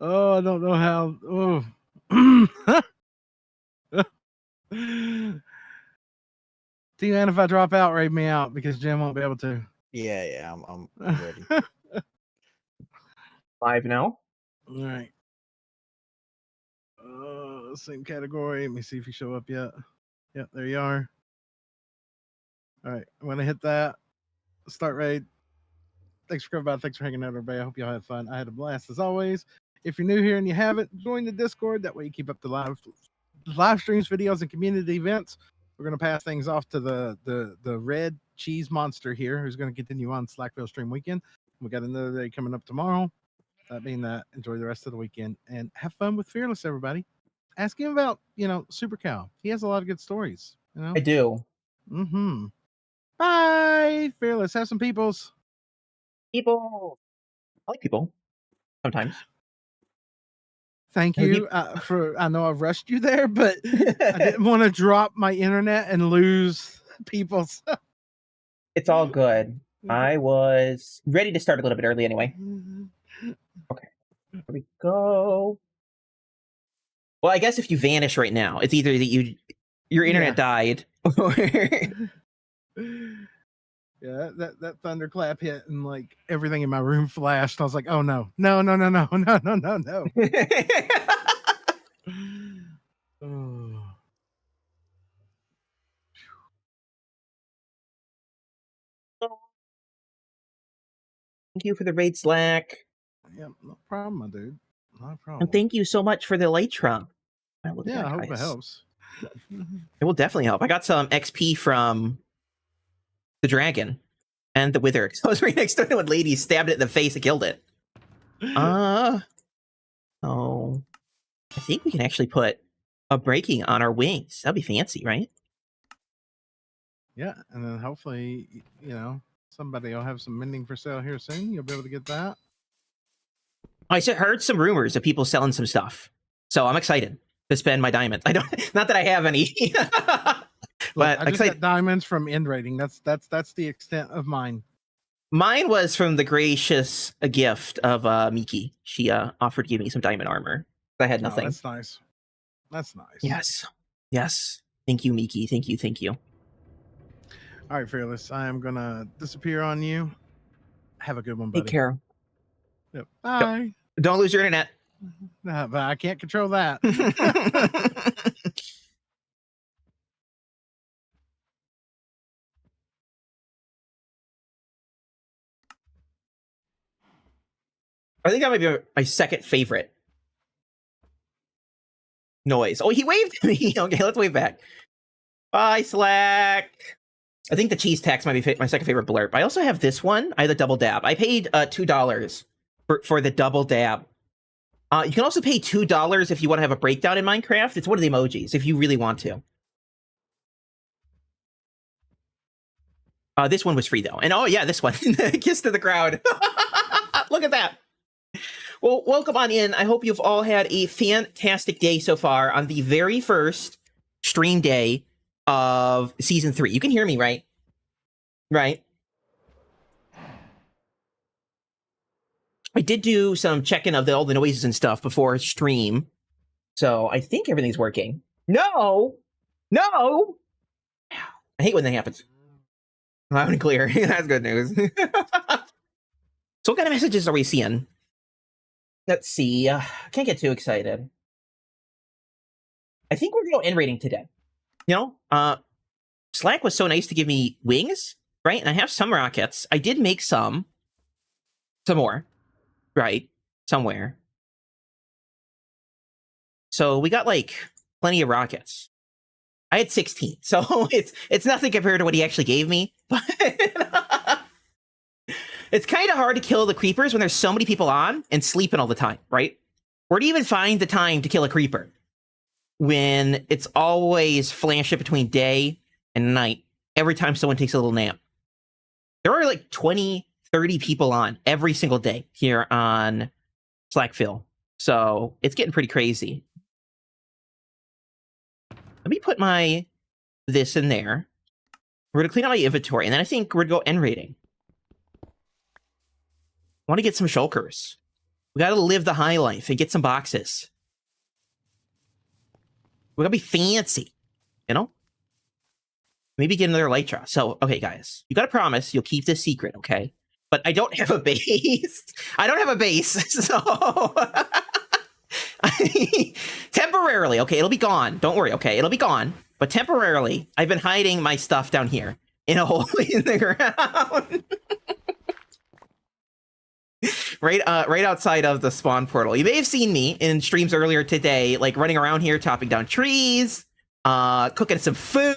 Oh, I don't know how. Oh. T-Man, if I drop out, raid me out because Jim won't be able to. Yeah, I'm ready. Live now. All right. Same category. Let me see if you show up yet. Yep, there you are. All right, I'm gonna hit that. Start raid. Thanks for coming by. Thanks for hanging out, everybody. I hope y'all had fun. I had a blast as always. If you're new here and you haven't, join the Discord. That way you keep up the live streams, videos, and community events. We're gonna pass things off to the red cheese monster here, who's gonna continue on SlackVille stream weekend. We got another day coming up tomorrow. That being that, enjoy the rest of the weekend and have fun with Fearless, everybody. Ask him about, Super Cow. He has a lot of good stories. I do. Mm-hmm. Bye, Fearless. Have some peoples. People. I like people. Sometimes. Thank you I know I've rushed you there, but I didn't want to drop my internet and lose people. It's all good. I was ready to start a little bit early anyway. Okay. Here we go. Well, I guess if you vanish right now, it's either that your internet died or yeah, that thunderclap hit and like everything in my room flashed. I was like, oh no. Oh. Thank you for the raid, Slack. Yeah, no problem, my dude. No problem. And thank you so much for the Elytra. Yeah, I hope it helps. It will definitely help. I got some XP from the dragon and the wither. I was right next to it when lady stabbed it in the face and killed it. Oh, I think we can actually put a breaking on our wings. That'd be fancy, right? Yeah, and then hopefully, somebody will have some mending for sale here soon. You'll be able to get that. I heard some rumors of people selling some stuff, so I'm excited to spend my diamonds. Not that I have any, but I just got diamonds from end rating. That's the extent of mine. Mine was from the gracious gift of Miki. She offered to give me some diamond armor. I had nothing. Oh, that's nice. That's nice. Yes. Thank you, Miki. Thank you. All right, Fearless. I am gonna disappear on you. Have a good one, buddy. Take care. Yep. Bye. Don't lose your internet. But I can't control that. I think that might be my second favorite noise. Oh, he waved at me. Okay, let's wave back. Bye, Slack. I think the cheese tax might be my second favorite blurb. I also have this one. I have the double dab. I paid $2 for the double dab. You can also pay $2 if you want to have a breakdown in Minecraft. It's one of the emojis if you really want to. This one was free though. And oh yeah, this one. Kiss to the crowd. Look at that. Well, welcome on in. I hope you've all had a fantastic day so far on the very first stream day of season 3. You can hear me, right? Right. I did do some checking of all the noises and stuff before stream. So I think everything's working. No! I hate when that happens. Loud and clear. That's good news. So what kind of messages are we seeing? Let's see. Can't get too excited. I think we're going to go end rating today. Slack was so nice to give me wings, right? And I have some rockets. I did make some more, right? Somewhere. So we got like plenty of rockets. I had 16, so it's nothing compared to what he actually gave me. But it's kind of hard to kill the creepers when there's so many people on and sleeping all the time, right? Where do you even find the time to kill a creeper when it's always flashing between day and night every time someone takes a little nap? There are like 20, 30 people on every single day here on SlackVille. So it's getting pretty crazy. Let me put this in there. We're going to clean out my inventory, and then I think we're going to go end rating. I want to get some shulkers. We gotta live the high life and get some boxes. We gotta be fancy, you know? Maybe get another Elytra. So, okay, guys, you gotta promise you'll keep this secret, okay? But I don't have a base. I don't have a base, so... temporarily, okay, it'll be gone. Don't worry, okay, it'll be gone. But temporarily, I've been hiding my stuff down here in a hole in the ground. right outside of the spawn portal. You may have seen me in streams earlier today, like running around here, chopping down trees, cooking some food.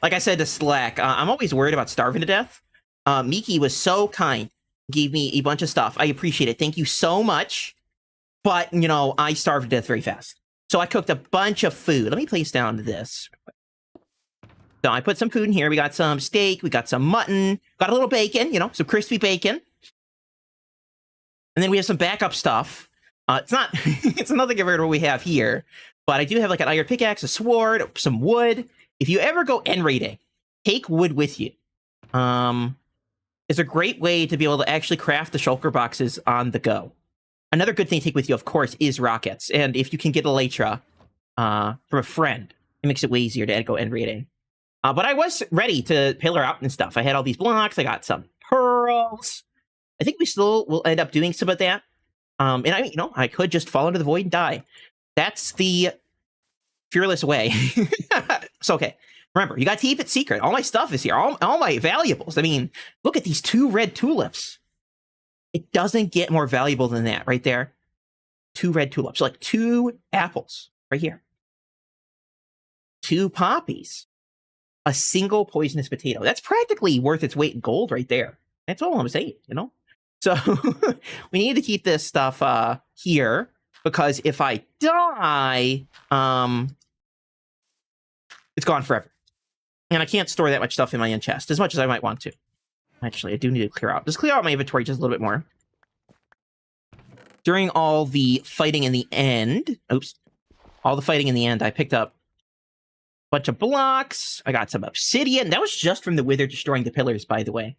Like I said to Slack, I'm always worried about starving to death. Miki was so kind, gave me a bunch of stuff. I appreciate it. Thank you so much. But, you know, I starved to death very fast. So I cooked a bunch of food. Let me place down this. So I put some food in here. We got some steak. We got some mutton. Got a little bacon, you know, some crispy bacon. And then we have some backup stuff. It's not, it's nothing compared to what we have here. But I do have like an iron pickaxe, a sword, some wood. If you ever go end raiding, take wood with you. It's a great way to be able to actually craft the shulker boxes on the go. Another good thing to take with you, of course, is rockets. And if you can get a Elytra from a friend, it makes it way easier to go end raiding. But I was ready to pillar out and stuff. I had all these blocks. I got some pearls. I think we still will end up doing some of that. And I mean, you know, I could just fall into the void and die. That's the fearless way. So, okay. Remember, you got to keep it secret. All my stuff is here. All my valuables. I mean, look at these 2 red tulips. It doesn't get more valuable than that right there. 2 red tulips, like 2 apples right here. 2 poppies. A single poisonous potato. That's practically worth its weight in gold right there. That's all I'm saying, you know? So we need to keep this stuff here because if I die, it's gone forever. And I can't store that much stuff in my end chest as much as I might want to. Actually, I do need to clear out. Just clear out my inventory just a little bit more. During all the fighting in the end, all the fighting in the end, I picked up a bunch of blocks. I got some obsidian. That was just from the wither destroying the pillars, by the way.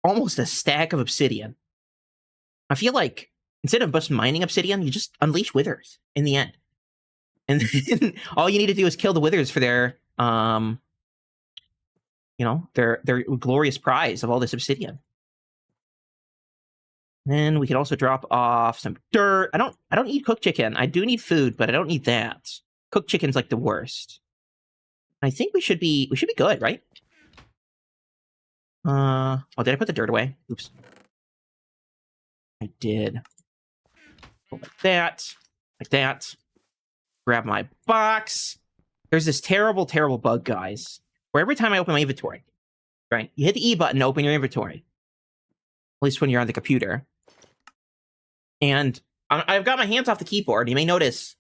Almost a stack of obsidian. I feel like instead of just mining obsidian, you just unleash withers in the end. And then all you need to do is kill the withers for their you know, their glorious prize of all this obsidian. Then we could also drop off some dirt. I don't need cooked chicken. I do need food, but I don't need that. Cooked chicken's like the worst. I think we should be good, right? Oh, did I put the dirt away? Oops. I did. Like that. Like that. Grab my box. There's this terrible, terrible bug, guys, where every time I open my inventory, right, you hit the E button to open your inventory, at least when you're on the computer, and I've got my hands off the keyboard. You may notice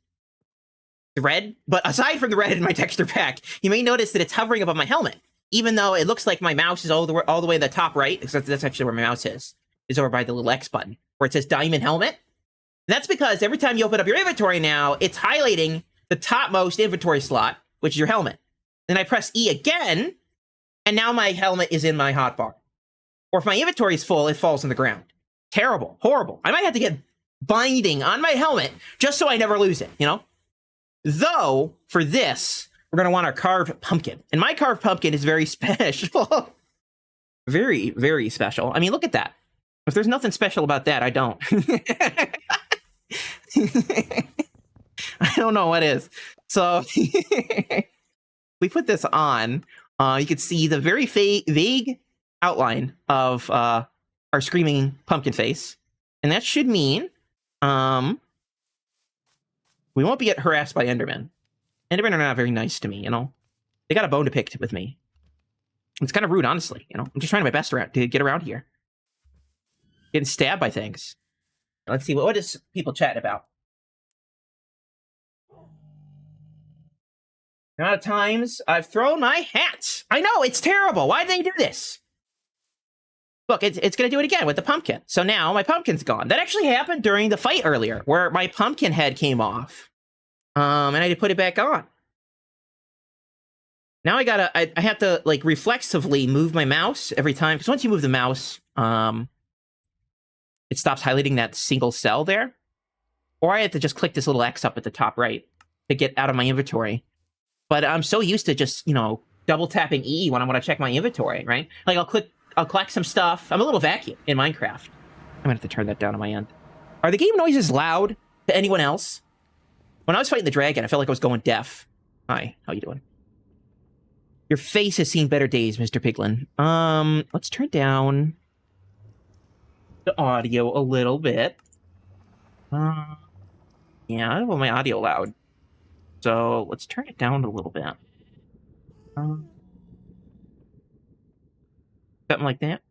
the red, but aside from the red in my texture pack, you may notice that it's hovering above my helmet, even though it looks like my mouse is all the way to the top right, because that's actually where my mouse is over by the little X button, where it says Diamond Helmet. That's because every time you open up your inventory now, it's highlighting the topmost inventory slot, which is your helmet. Then I press E again, and now my helmet is in my hotbar. Or if my inventory is full, it falls on the ground. Terrible. Horrible. I might have to get binding on my helmet just so I never lose it, you know? Though, for this, we're going to want our carved pumpkin. And my carved pumpkin is very special. Very, very special. I mean, look at that. If there's nothing special about that, I don't. I don't know what is. So we put this on. You can see the very vague outline of our screaming pumpkin face. And that should mean we won't be harassed by Endermen. Endermen are not very nice to me, you know? They got a bone to pick with me. It's kind of rude, honestly, you know? I'm just trying my best to get around here. Getting stabbed by things. Let's see, what is people chatting about? The amount of times I've thrown my hat. I know, it's terrible. Why did they do this? Look, it's going to do it again with the pumpkin. So now my pumpkin's gone. That actually happened during the fight earlier, where my pumpkin head came off. And I had to put it back on. Now I have to, like, reflexively move my mouse every time. Because once you move the mouse, it stops highlighting that single cell there. Or I have to just click this little X up at the top right to get out of my inventory. But I'm so used to just, you know, double tapping E when I want to check my inventory, right? Like I'll collect some stuff. I'm a little vacuum in Minecraft. I'm gonna have to turn that down on my end. Are the game noises loud to anyone else? When I was fighting the dragon, I felt like I was going deaf. Hi, how you doing? Your face has seen better days, Mr. Piglin. Let's turn down the audio a little bit. Yeah, I don't want my audio loud. So let's turn it down a little bit. Something like that.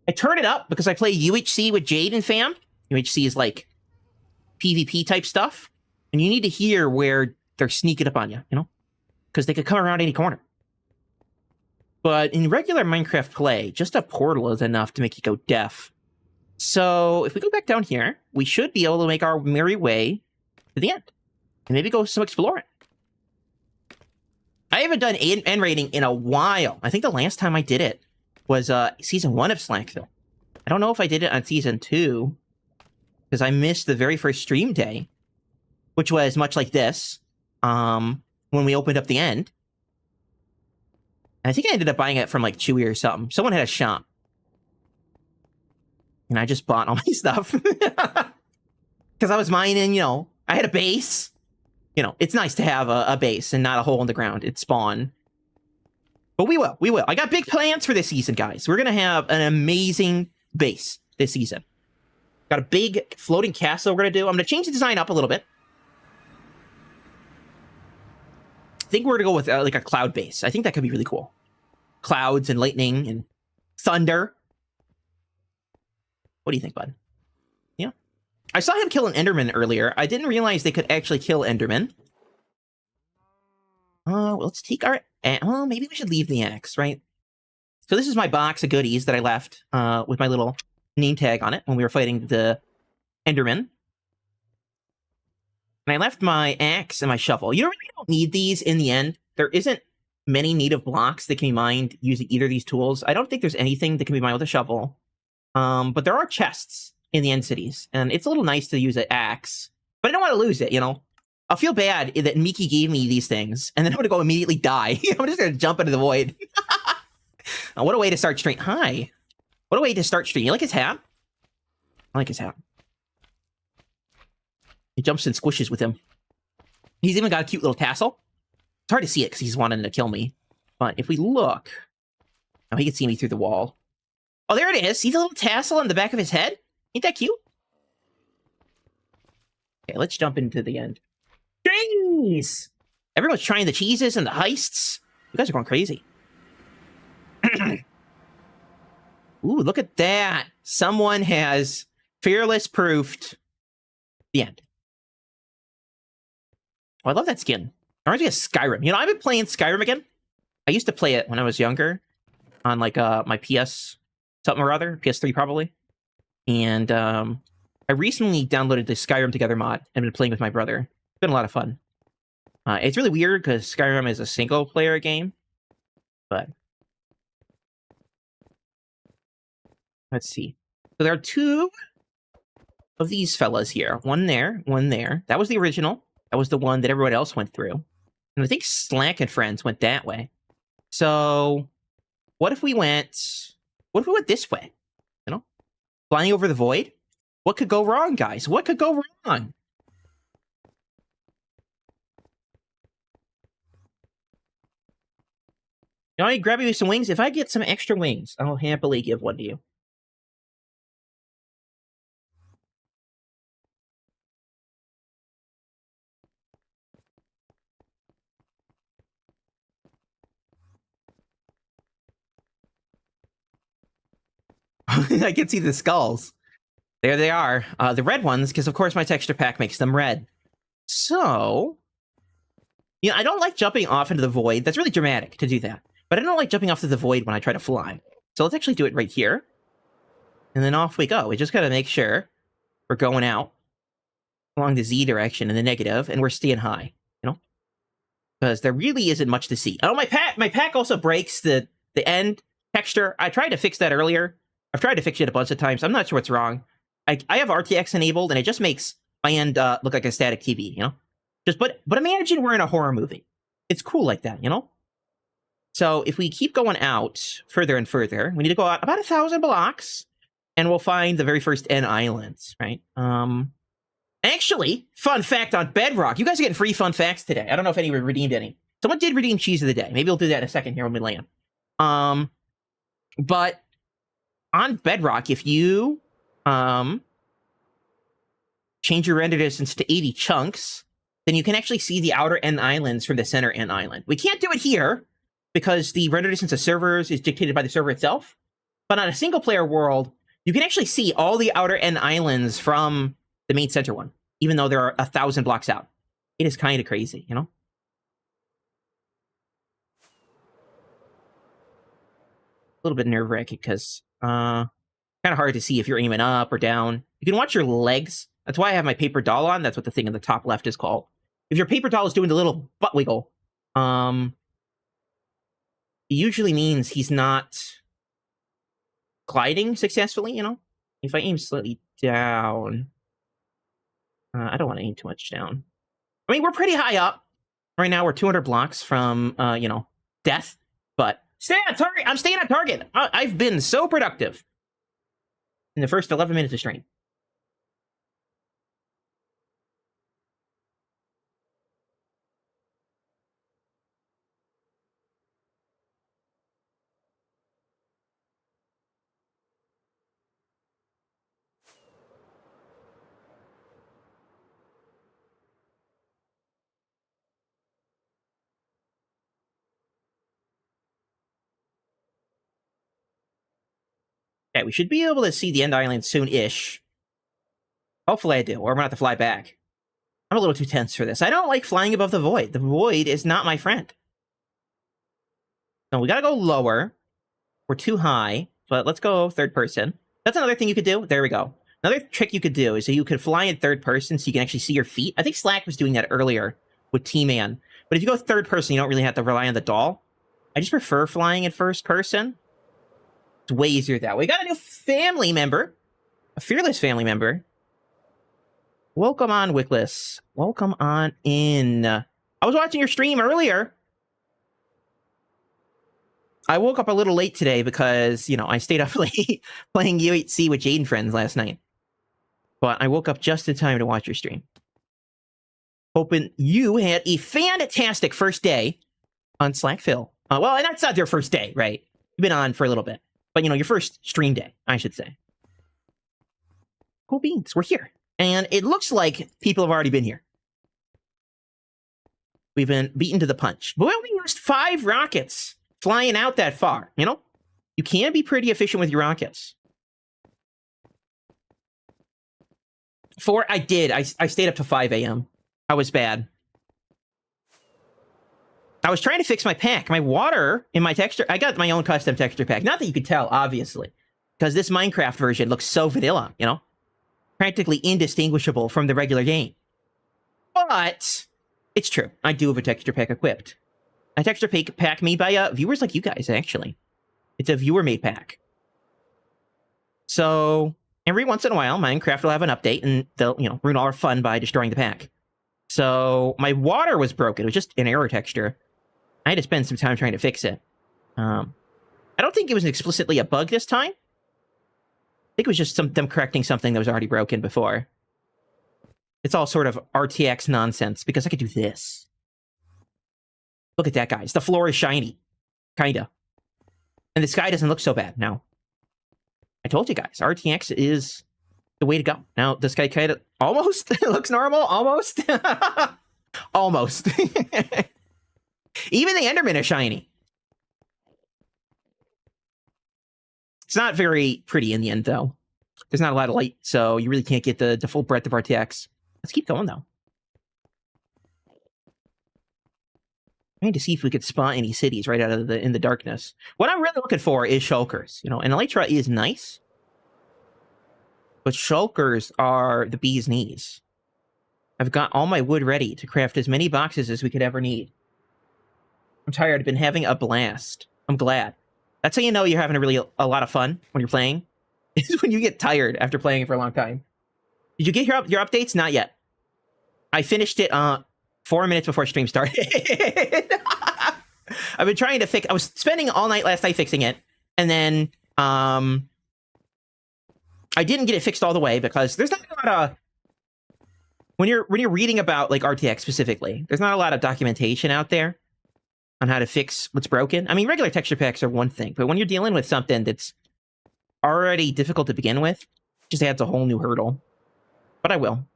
I turn it up because I play UHC with Jade and fam. UHC is like PvP type stuff. And you need to hear where they're sneaking up on you, you know? Because they could come around any corner. But in regular Minecraft play, just a portal is enough to make you go deaf. So if we go back down here, we should be able to make our merry way to the end. And maybe go some exploring. I haven't done end rating in a while. I think the last time I did it was Season 1 of SlackVille. I don't know if I did it on Season 2, because I missed the very first stream day, which was much like this, when we opened up the end. And I think I ended up buying it from like Chewy or something. Someone had a shop. And I just bought all my stuff. Because I was mining, you know, I had a base. You know, it's nice to have a base and not a hole in the ground. It's spawn. But we will. I got big plans for this season, guys. We're going to have an amazing base this season. Got a big floating castle we're going to do. I'm going to change the design up a little bit. I think we're going to go with like a cloud base. I think that could be really cool. Clouds and lightning and thunder. What do you think, bud? Yeah. I saw him kill an Enderman earlier. I didn't realize they could actually kill Enderman. Well, let's take our... well, maybe we should leave the axe, right? So this is my box of goodies that I left with my little name tag on it when we were fighting the Enderman. And I left my axe and my shovel. You really don't need these in the end. There isn't many native blocks that can be mined using either of these tools. I don't think there's anything that can be mined with a shovel. But there are chests in the end cities, and it's a little nice to use an axe. But I don't want to lose it, you know? I'll feel bad that Miki gave me these things, and then I'm going to go immediately die. I'm just going to jump into the void. What a way to start stream. Hi. What a way to start stream. You like his hat? I like his hat. He jumps and squishes with him. He's even got a cute little tassel. It's hard to see it because he's wanting to kill me. But if we look... Oh, he can see me through the wall. Oh, there it is. See the little tassel on the back of his head? Ain't that cute? Okay, let's jump into the end. Jeez! Everyone's trying the cheeses and the heists. You guys are going crazy. Ooh, look at that. Someone has fearless proofed the end. Oh, I love that skin. Reminds me of Skyrim. You know, I've been playing Skyrim again. I used to play it when I was younger on like my PS something or other, PS3 probably. And I recently downloaded the Skyrim Together mod and been playing with my brother. It's been a lot of fun. It's really weird because Skyrim is a single player game, but let's see. So there are two of these fellas here. One there, one there. That was the original. That was the one that everyone else went through. And I think Slack and Friends went that way. So what if we went this way? You know? Flying over the void? What could go wrong, guys? What could go wrong? You know, grab you some wings. If I get some extra wings, I'll happily give one to you. I can see the skulls. There they are. The red ones, because of course my texture pack makes them red. So, you know, I don't like jumping off into the void. That's really dramatic to do that. But I don't like jumping off to the void when I try to fly. So let's actually do it right here. And then off we go. We just got to make sure we're going out along the Z direction in the negative, and we're staying high, you know? Because there really isn't much to see. Oh, my pack also breaks the end texture. I tried to fix that earlier. I've tried to fix it a bunch of times. I'm not sure what's wrong. I have RTX enabled, and it just makes my end look like a static TV, you know? But imagine we're in a horror movie. It's cool like that, you know? So if we keep going out further and further, we need to go out about 1,000 blocks, and we'll find the very first N islands, right? Actually, fun fact on Bedrock. You guys are getting free fun facts today. I don't know if anyone redeemed any. Someone did redeem Cheese of the Day. Maybe we'll do that in a second here when we land. But on Bedrock, if you change your render distance to 80 chunks, then you can actually see the outer N islands from the center N island. We can't do it here because the render distance of servers is dictated by the server itself. But on a single player world, you can actually see all the outer N islands from the main center one, even though there are 1,000 blocks out. It is kind of crazy, you know? A little bit nerve-wracking because kind of hard to see if you're aiming up or down. You can watch your legs. That's why I have my paper doll on. That's what the thing in the top left is called. If your paper doll is doing the little butt wiggle, it usually means he's not gliding successfully, you know? If I aim slightly down, I don't want to aim too much down. I mean, we're pretty high up. Right now, we're 200 blocks from, you know, death. But stay on target. I'm staying on target. I've been so productive in the first 11 minutes of stream. Okay, we should be able to see the end island soon-ish. Hopefully I do, or I'm gonna have to fly back. I'm a little too tense for this. I don't like flying above the void. The void is not my friend. No, we gotta go lower. We're too high, but let's go third person. That's another thing you could do. There we go. Another trick you could do is that you could fly in third person so you can actually see your feet. I think Slack was doing that earlier with T-Man. But if you go third person, you don't really have to rely on the doll. I just prefer flying in first person. It's way easier that way. We got a new family member. A Fearless family member. Welcome on, Wickless. Welcome on in. I was watching your stream earlier. I woke up a little late today because, you know, I stayed up late playing U8C with Jade and friends last night. But I woke up just in time to watch your stream. Hoping you had a fantastic first day on SlackVille. Well, and that's not your first day, right? You've been on for a little bit. But, you know, your first stream day, I should say. Cool beans, we're here. And it looks like people have already been here. We've been beaten to the punch. But we only used 5 rockets flying out that far, you know? You can be pretty efficient with your rockets. 4, I did. I stayed up to 5 a.m. I was bad. I was trying to fix my pack. My water in my texture... I got my own custom texture pack. Not that you could tell, obviously. Because this Minecraft version looks so vanilla, you know? Practically indistinguishable from the regular game. But it's true. I do have a texture pack equipped. A texture pack made by viewers like you guys, actually. It's a viewer-made pack. So every once in a while, Minecraft will have an update, and they'll, you know, ruin all our fun by destroying the pack. So my water was broken. It was just an error texture. I had to spend some time trying to fix it. I don't think it was explicitly a bug this time. I think it was just them correcting something that was already broken before. It's all sort of RTX nonsense, because I could do this. Look at that, guys. The floor is shiny. Kinda. And the sky doesn't look so bad now. I told you guys, RTX is the way to go. Now, the sky kind of almost looks normal. Almost. Almost. Even the Endermen are shiny. It's not very pretty in the end, though. There's not a lot of light, so you really can't get the full breadth of RTX. Let's keep going, though. Trying to see if we could spot any cities right out of in the darkness. What I'm really looking for is shulkers. You know, and Elytra is nice, but shulkers are the bee's knees. I've got all my wood ready to craft as many boxes as we could ever need. I'm tired. I've been having a blast. I'm glad. That's how you know you're having a lot of fun when you're playing. is when you get tired after playing it for a long time. Did you get your updates? Not yet. I finished it 4 minutes before stream started. I've been trying to fix. I was spending all night last night fixing it, and then I didn't get it fixed all the way because there's not a lot of when you're reading about like RTX specifically. There's not a lot of documentation out there on how to fix what's broken. I mean, regular texture packs are one thing, but when you're dealing with something that's already difficult to begin with, it just adds a whole new hurdle. But I will.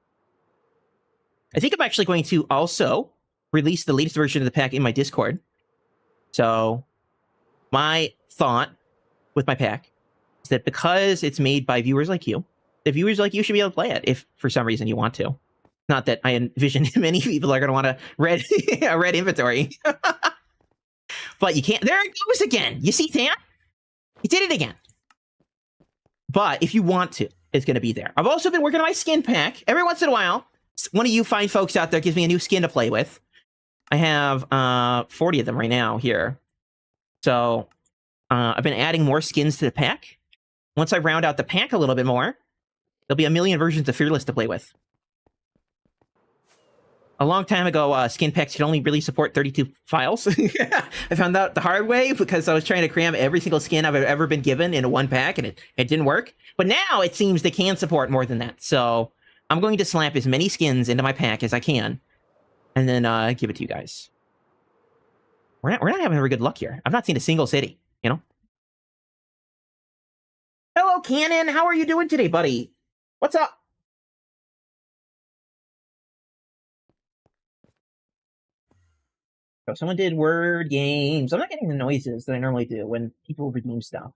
I think I'm actually going to also release the latest version of the pack in my Discord. So my thought with my pack is that because it's made by viewers like you, the viewers like you should be able to play it if for some reason you want to. Not that I envision many people are going to want a red inventory. But you can't. There it goes again. You see, Tam? He did it again. But if you want to, it's going to be there. I've also been working on my skin pack. Every once in a while, one of you fine folks out there gives me a new skin to play with. I have 40 of them right now here. So I've been adding more skins to the pack. Once I round out the pack a little bit more, there'll be a million versions of Fearless to play with. A long time ago, skin packs could only really support 32 files. I found out the hard way because I was trying to cram every single skin I've ever been given into one pack, and it didn't work. But now it seems they can support more than that. So I'm going to slap as many skins into my pack as I can, and then give it to you guys. We're not having very good luck here. I've not seen a single city, you know? Hello, Cannon. How are you doing today, buddy? What's up? So someone did word games. I'm not getting the noises that I normally do when people redeem stuff.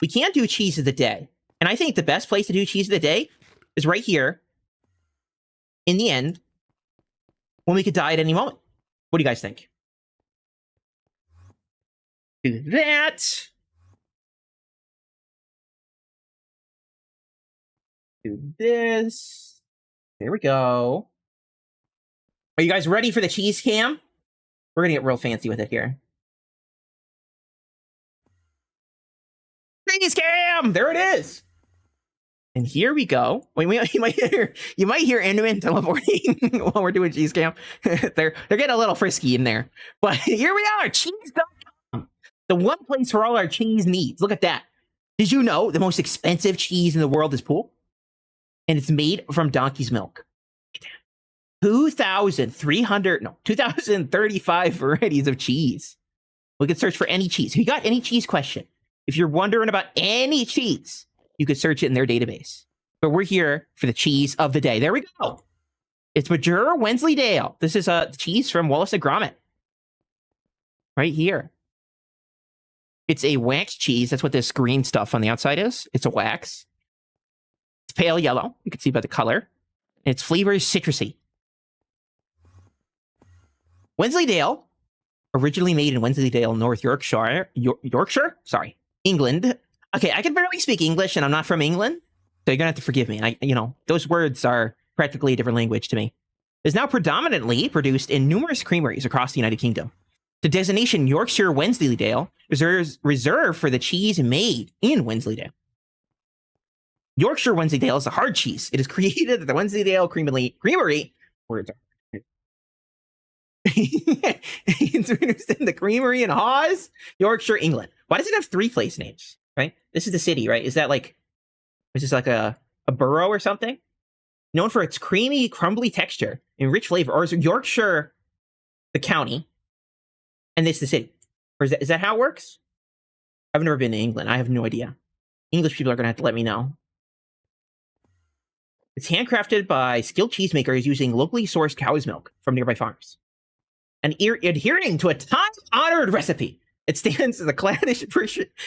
We can't do cheese of the day. And I think the best place to do cheese of the day is right here in the end when we could die at any moment. What do you guys think? Do that. Do this. There we go. Are you guys ready for the cheese cam? We're gonna get real fancy with it here. Cheese cam! There it is! And here we go. Wait, you might hear Enderman teleporting while we're doing cheese cam. they're getting a little frisky in there. But here we are, cheese.com. The one place for all our cheese needs. Look at that. Did you know the most expensive cheese in the world is pool? And it's made from donkey's milk. 2,035 varieties of cheese. We could search for any cheese. If you got any cheese question, if you're wondering about any cheese, you could search it in their database. But we're here for the cheese of the day. There we go. It's Majura Wensleydale. This is a cheese from Wallace and Gromit. Right here. It's a wax cheese. That's what this green stuff on the outside is. It's a wax. It's pale yellow. You can see by the color. And its flavor is citrusy. Wensleydale, originally made in Wensleydale, North Yorkshire, Yorkshire? England. Okay, I can barely speak English, and I'm not from England, so you're gonna have to forgive me. Those words are practically a different language to me. Is now predominantly produced in numerous creameries across the United Kingdom. The designation Yorkshire Wensleydale is reserved for the cheese made in Wensleydale. Yorkshire Wensleydale is a hard cheese. It is created at the Wensleydale Creamery. Words are. It's produced in the creamery in Hawes, Yorkshire, England. Why does it have 3 place names? Right? This is the city, right? Is this like a borough or something? Known for its creamy, crumbly texture and rich flavor, or is Yorkshire the county and this the city? Or is that how it works? I've never been to England. I have no idea. English people are gonna have to let me know. It's handcrafted by skilled cheesemakers using locally sourced cow's milk from nearby farms. And adhering to a time-honored recipe, it stands as a classic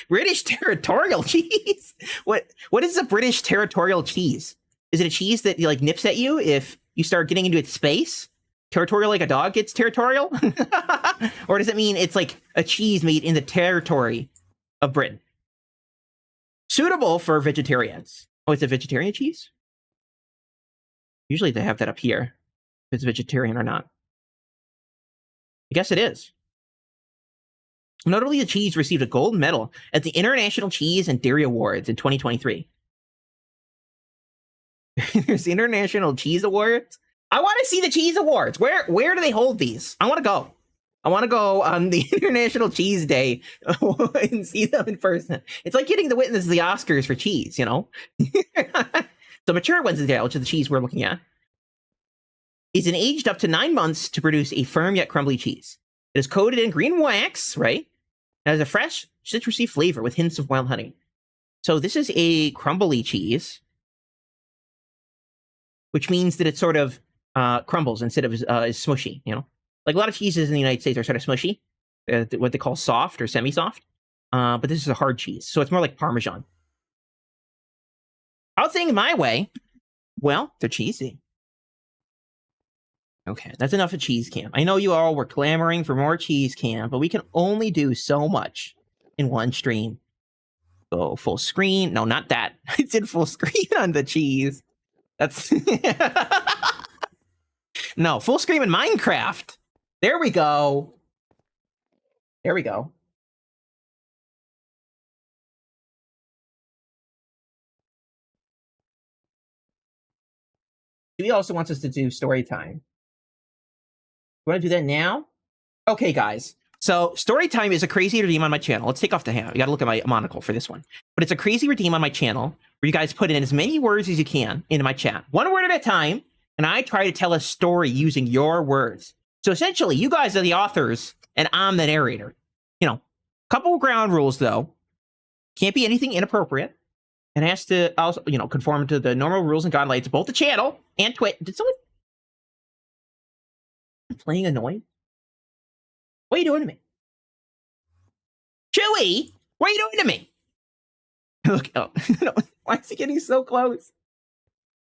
British territorial cheese. What is a British territorial cheese? Is it a cheese that like nips at you if you start getting into its space? Territorial like a dog gets territorial? Or does it mean it's like a cheese made in the territory of Britain? Suitable for vegetarians. Oh, it's a vegetarian cheese? Usually they have that up here, if it's vegetarian or not. I guess it is. Notably, the cheese received a gold medal at the International Cheese and Dairy Awards in 2023. There's the International Cheese Awards. I want to see the Cheese Awards. Where do they hold these? I want to go. I want to go on the International Cheese Day and see them in person. It's like getting to witness the Oscars for cheese, you know? The mature Wednesday, which is the cheese we're looking at, is an aged up to 9 months to produce a firm yet crumbly cheese. It is coated in green wax, right? It has a fresh, citrusy flavor with hints of wild honey. So this is a crumbly cheese, which means that it sort of crumbles instead of is smushy, you know? Like a lot of cheeses in the United States are sort of smushy, what they call soft or semi-soft. But this is a hard cheese, so it's more like Parmesan. I'll think my way. Well, they're cheesy. Okay, that's enough of cheese cam. I know you all were clamoring for more cheese cam, but we can only do so much in one stream. Go full screen. No, not that. I did full screen on the cheese. That's... No, full screen in Minecraft. There we go. There we go. He also wants us to do story time. You want to do that now? Okay, guys. So story time is a crazy redeem on my channel. Let's take off the hand. You got to look at my monocle for this one. But it's a crazy redeem on my channel where you guys put in as many words as you can into my chat. One word at a time. And I try to tell a story using your words. So essentially, you guys are the authors, and I'm the narrator. You know, couple ground rules, though. Can't be anything inappropriate. And has to also, you know, conform to the normal rules and guidelines of both the channel and Twitch. Did someone... playing annoyed? What are you doing to me? Chewy! What are you doing to me? Look, oh, no, why is it getting so close?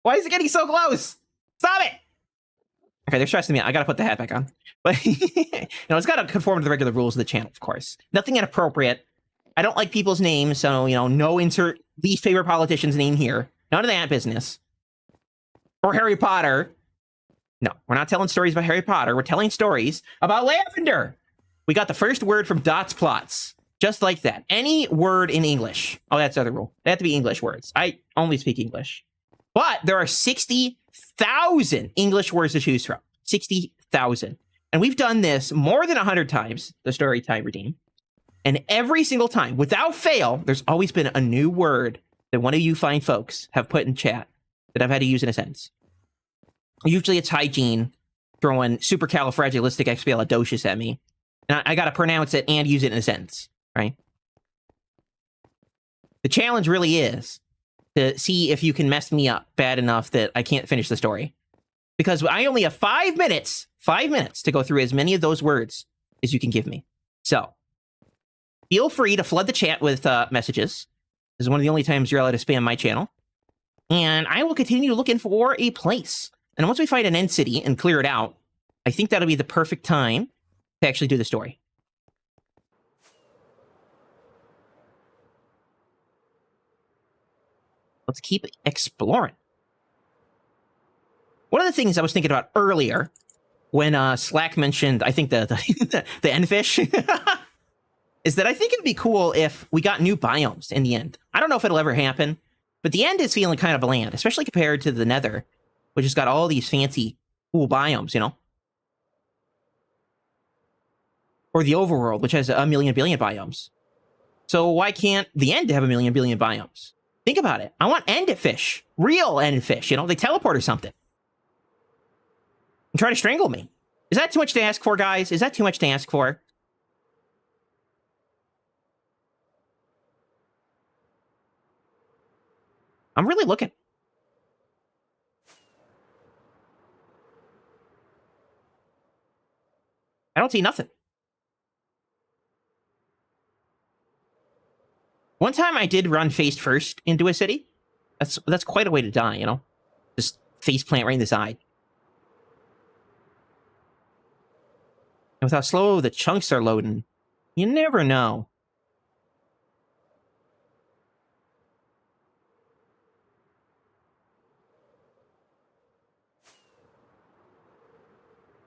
Why is it getting so close? Stop it! Okay, they're stressing me out. I gotta put the hat back on. But, you know, it's gotta conform to the regular rules of the channel, of course. Nothing inappropriate. I don't like people's names, so, you know, no insert least favorite politician's name here. None of that business. Or Harry Potter. No, we're not telling stories about Harry Potter. We're telling stories about lavender. We got the first word from Dot's Plots. Just like that. Any word in English. Oh, that's the other rule. They have to be English words. I only speak English. But there are 60,000 English words to choose from. 60,000. And we've done this more than 100 times, the story time redeem. And every single time, without fail, there's always been a new word that one of you fine folks have put in chat that I've had to use in a sentence. Usually it's hygiene throwing supercalifragilisticexpialidocious at me. And I got to pronounce it and use it in a sentence, right? The challenge really is to see if you can mess me up bad enough that I can't finish the story. Because I only have 5 minutes to go through as many of those words as you can give me. So, feel free to flood the chat with messages. This is one of the only times you're allowed to spam my channel. And I will continue looking for a place. And once we find an end city and clear it out, I think that'll be the perfect time to actually do the story. Let's keep exploring. One of the things I was thinking about earlier when Slack mentioned, I think the end fish, is that I think it'd be cool if we got new biomes in the end. I don't know if it'll ever happen, but the end is feeling kind of bland, especially compared to the Nether, which has got all these fancy, cool biomes, you know? Or the Overworld, which has a million billion biomes. So why can't the end have a million billion biomes? Think about it. I want end fish. Real end fish, you know? They teleport or something. And try to strangle me. Is that too much to ask for, guys? Is that too much to ask for? I'm really looking. I don't see nothing. One time I did run face first into a city. That's quite a way to die, you know? Just face plant right in the side. And with how slow the chunks are loading, you never know.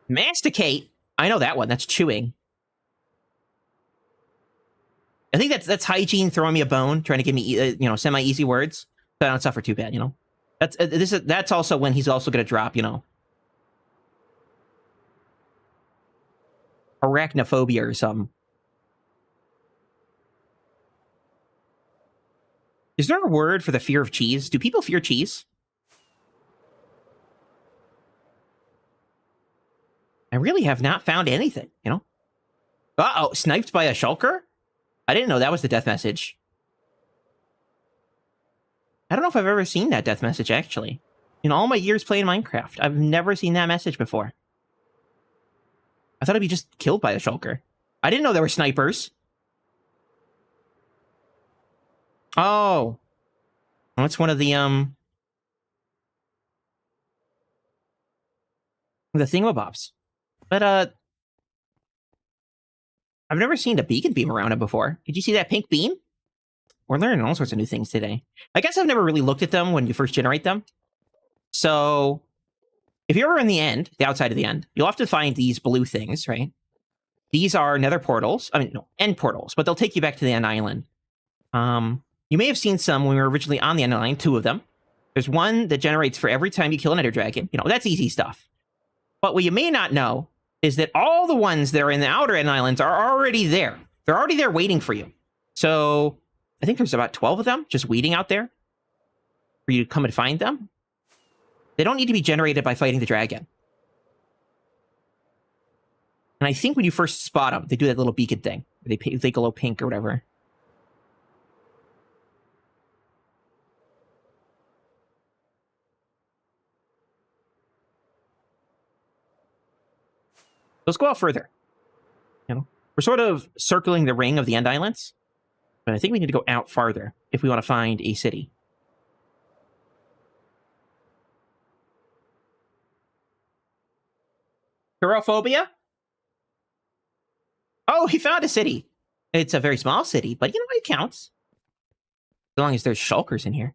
Masticate. I know that one. That's chewing. I think that's hygiene throwing me a bone, trying to give me, you know, semi-easy words, so I don't suffer too bad, you know? That's also when he's also gonna drop, you know, arachnophobia or something. Is there a word for the fear of cheese? Do people fear cheese? I really have not found anything, you know? Uh-oh, sniped by a shulker? I didn't know that was the death message. I don't know if I've ever seen that death message, actually. In all my years playing Minecraft, I've never seen that message before. I thought I'd be just killed by a shulker. I didn't know there were snipers. Oh. That's one of the thingamabobs. But, I've never seen a beacon beam around it before. Did you see that pink beam? We're learning all sorts of new things today. I guess I've never really looked at them when you first generate them. So, if you're ever in the end, the outside of the end, you'll often find these blue things, right? These are nether portals. I mean, no, end portals, but they'll take you back to the end island. You may have seen some when we were originally on the end island, 2 of them. There's one that generates for every time you kill an ender dragon. You know, that's easy stuff. But what you may not know is that all the ones that are in the outer end islands are already there. They're already there waiting for you. So, I think there's about 12 of them just waiting out there for you to come and find them. They don't need to be generated by fighting the dragon. And I think when you first spot them, they do that little beacon thing. They glow pink or whatever. Let's go out further. You know, we're sort of circling the ring of the end islands, but I think we need to go out farther if we want to find a city. Chorophobia? Oh, he found a city. It's a very small city, but you know, it counts. As long as there's shulkers in here.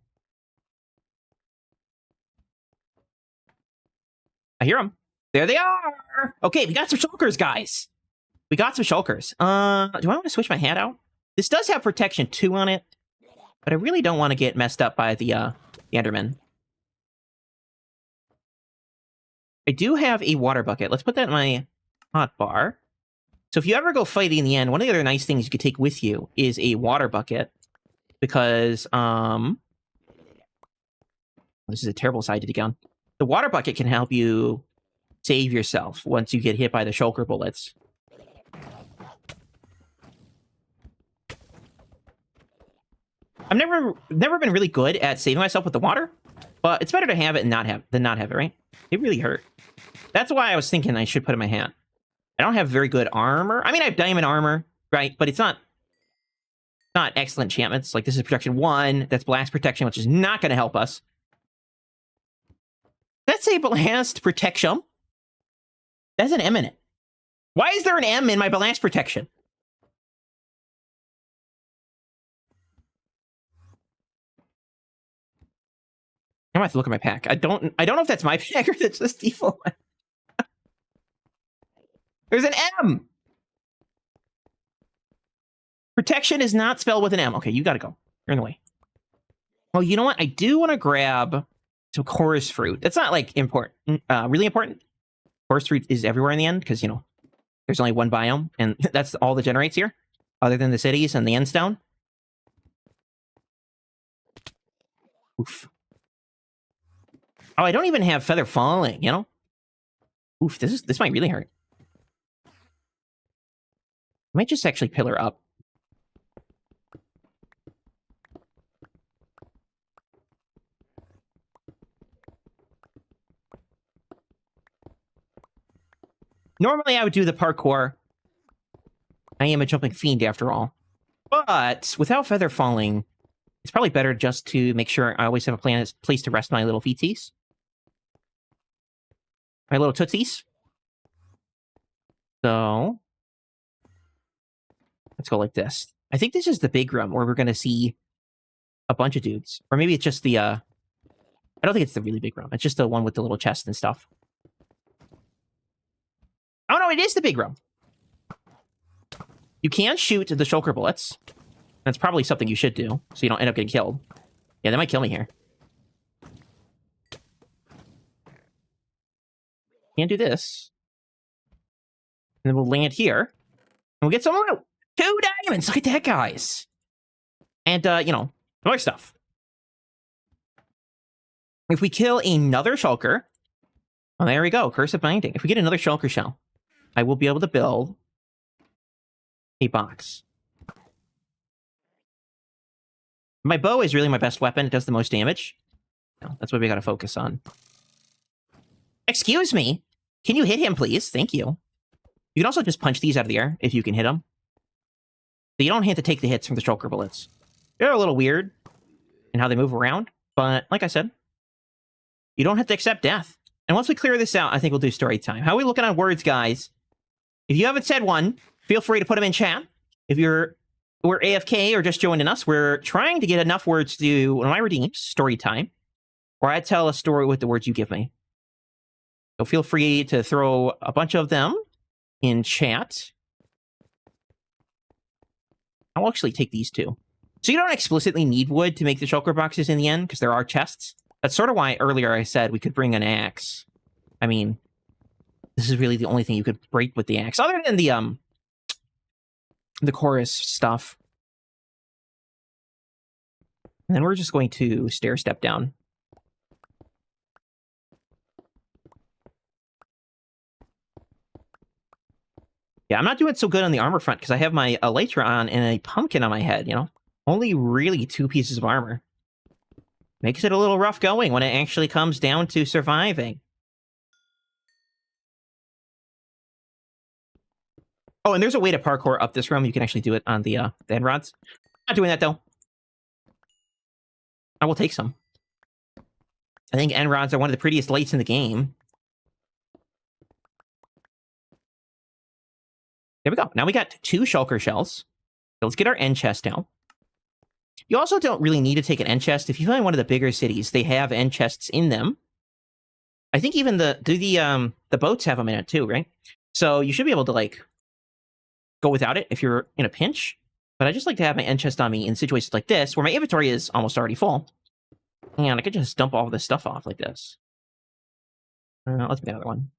I hear them. There they are! Okay, we got some shulkers, guys. We got some shulkers. Do I want to switch my hat out? This does have protection 2 on it, but I really don't want to get messed up by the Enderman. I do have a water bucket. Let's put that in my hotbar. So if you ever go fighting in the end, one of the other nice things you could take with you is a water bucket. Because, this is a terrible side to the gun. The water bucket can help you save yourself once you get hit by the shulker bullets. I've never been really good at saving myself with the water, but it's better to have it and than not have it, right? It really hurt. That's why I was thinking I should put it in my hand. I don't have very good armor. I mean, I have diamond armor, right? But it's not excellent enchantments. Like, this is protection 1. That's blast protection, which is not going to help us. That's a blast protection. That's an M in it. Why is there an M in my blast protection? I might have to look at my pack. I don't know if that's my pack or that's this default one. There's an M! Protection is not spelled with an M. Okay, you gotta go. You're in the way. Oh, you know what? I do want to grab some chorus fruit. That's not, like, important. Really important. Chorus fruit is everywhere in the end, because, you know, there's only one biome, and that's all that generates here, other than the cities and the end stone. Oof. Oh, I don't even have feather falling, you know? Oof, this might really hurt. I might just actually pillar up. Normally, I would do the parkour. I am a jumping fiend, after all. But without feather falling, it's probably better just to make sure I always have a place to rest my little feeties. My little tootsies. So, let's go like this. I think this is the big room where we're going to see a bunch of dudes. Or maybe it's just the, I don't think it's the really big room. It's just the one with the little chest and stuff. Oh no, it is the big room. You can shoot the shulker bullets. That's probably something you should do, so you don't end up getting killed. Yeah, they might kill me here. Can't do this. And then we'll land here. And we'll get some loot. 2 diamonds! Look at that, guys! And, you know, other stuff. If we kill another shulker... Oh, there we go. Curse of Binding. If we get another shulker shell, I will be able to build a box. My bow is really my best weapon. It does the most damage. No, that's what we gotta focus on. Excuse me. Can you hit him, please? Thank you. You can also just punch these out of the air if you can hit them. So you don't have to take the hits from the shulker bullets. They're a little weird in how they move around, but like I said, you don't have to accept death. And once we clear this out, I think we'll do story time. How are we looking on words, guys? If you haven't said one, feel free to put them in chat. If we're AFK or just joining us, we're trying to get enough words to do one of my redeems, story time, where I tell a story with the words you give me. So feel free to throw a bunch of them in chat. I'll actually take these two. So you don't explicitly need wood to make the shulker boxes in the end, because there are chests. That's sort of why earlier I said we could bring an axe. I mean, this is really the only thing you could break with the axe, other than the chorus stuff. And then we're just going to stair step down. Yeah, I'm not doing so good on the armor front because I have my elytra on and a pumpkin on my head, you know? Only really 2 pieces of armor. Makes it a little rough going when it actually comes down to surviving. Oh, and there's a way to parkour up this room. You can actually do it on the end rods. Not doing that, though. I will take some. I think end rods are one of the prettiest lights in the game. There we go. Now we got 2 shulker shells. So let's get our end chest out. You also don't really need to take an end chest. If you find one of the bigger cities, they have end chests in them. I think even the boats have them in it too, right? So you should be able to, like, go without it if you're in a pinch. But I just like to have my end chest on me in situations like this, where my inventory is almost already full. And I could just dump all this stuff off like this. Let's make another one.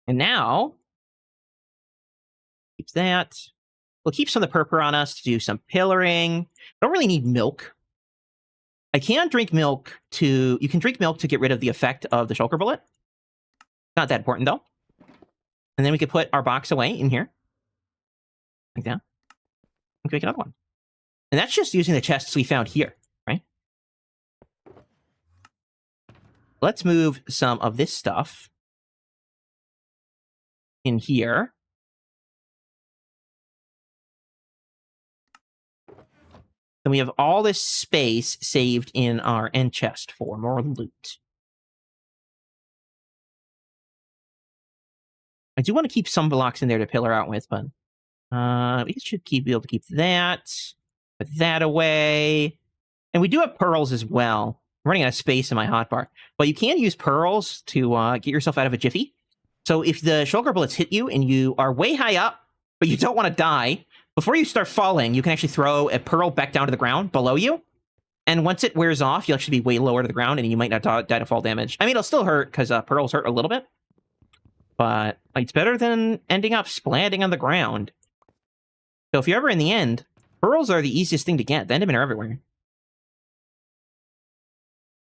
And now, keeps that. We'll keep some of the purpur on us to do some pillaring. Don't really need milk. I can drink milk to... You can drink milk to get rid of the effect of the shulker bullet. Not that important, though. And then we could put our box away in here. Like that. We can make another one. And that's just using the chests we found here, right? Let's move some of this stuff in here. Then we have all this space saved in our end chest for more loot. I do want to keep some blocks in there to pillar out with, but we should be able to keep that. Put that away. And we do have pearls as well. I'm running out of space in my hotbar. But you can use pearls to get yourself out of a jiffy. So if the shulker bullets hit you and you are way high up, but you don't want to die, before you start falling, you can actually throw a pearl back down to the ground below you. And once it wears off, you'll actually be way lower to the ground and you might not die to fall damage. I mean, it'll still hurt because pearls hurt a little bit. But it's better than ending up splatting on the ground. So if you're ever in the end, pearls are the easiest thing to get. The Endermen are everywhere.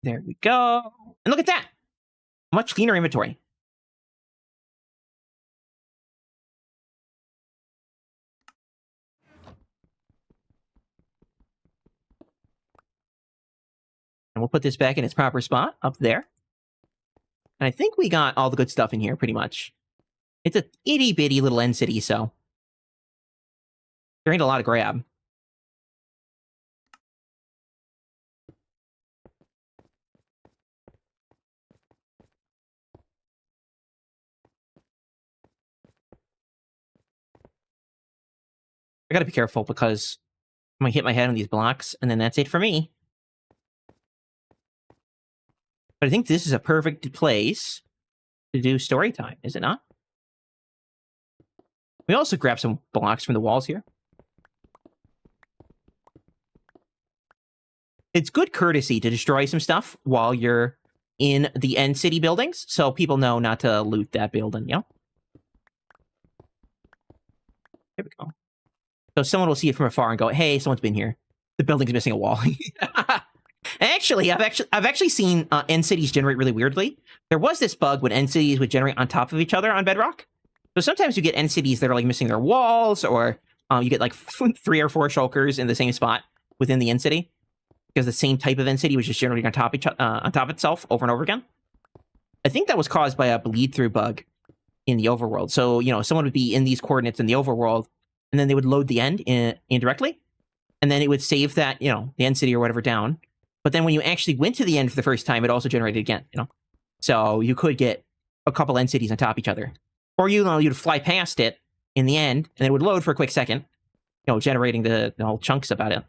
There we go. And look at that! Much cleaner inventory. And we'll put this back in its proper spot, up there. And I think we got all the good stuff in here, pretty much. It's a itty-bitty little end city, so there ain't a lot of grab. I gotta be careful because I'm gonna hit my head on these blocks, and then that's it for me. But I think this is a perfect place to do story time, is it not? We also grab some blocks from the walls here. It's good courtesy to destroy some stuff while you're in the end city buildings, so people know not to loot that building, you know? Here we go. So someone will see it from afar and go, hey, someone's been here. The building's missing a wall. Actually, I've actually seen end cities generate really weirdly. There was this bug when end cities would generate on top of each other on Bedrock. So sometimes you get end cities that are like missing their walls, or you get like 3 or 4 shulkers in the same spot within the end city, because the same type of end city was just generating on top itself over and over again. I think that was caused by a bleed through bug in the overworld. So, you know, someone would be in these coordinates in the overworld, and then they would load the end indirectly, and then it would save that, you know, the end city or whatever down. But then when you actually went to the end for the first time, it also generated again, you know? So you could get a couple end cities on top of each other. Or, you know, you'd fly past it in the end, and it would load for a quick second, you know, generating the whole chunks about it.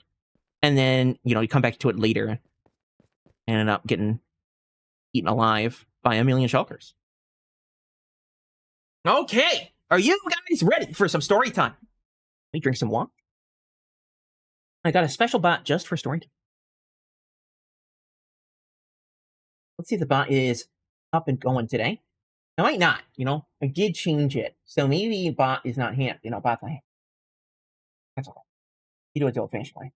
And then, you know, you come back to it later and end up getting eaten alive by a million shulkers. Okay, are you guys ready for some story time? Let me drink some water. I got a special bot just for story time. Let's see if the bot is up and going today. It might not, you know. I did change it. So maybe bot is not hand, you know, bot's not hand. That's all. You do it the old-fashioned way.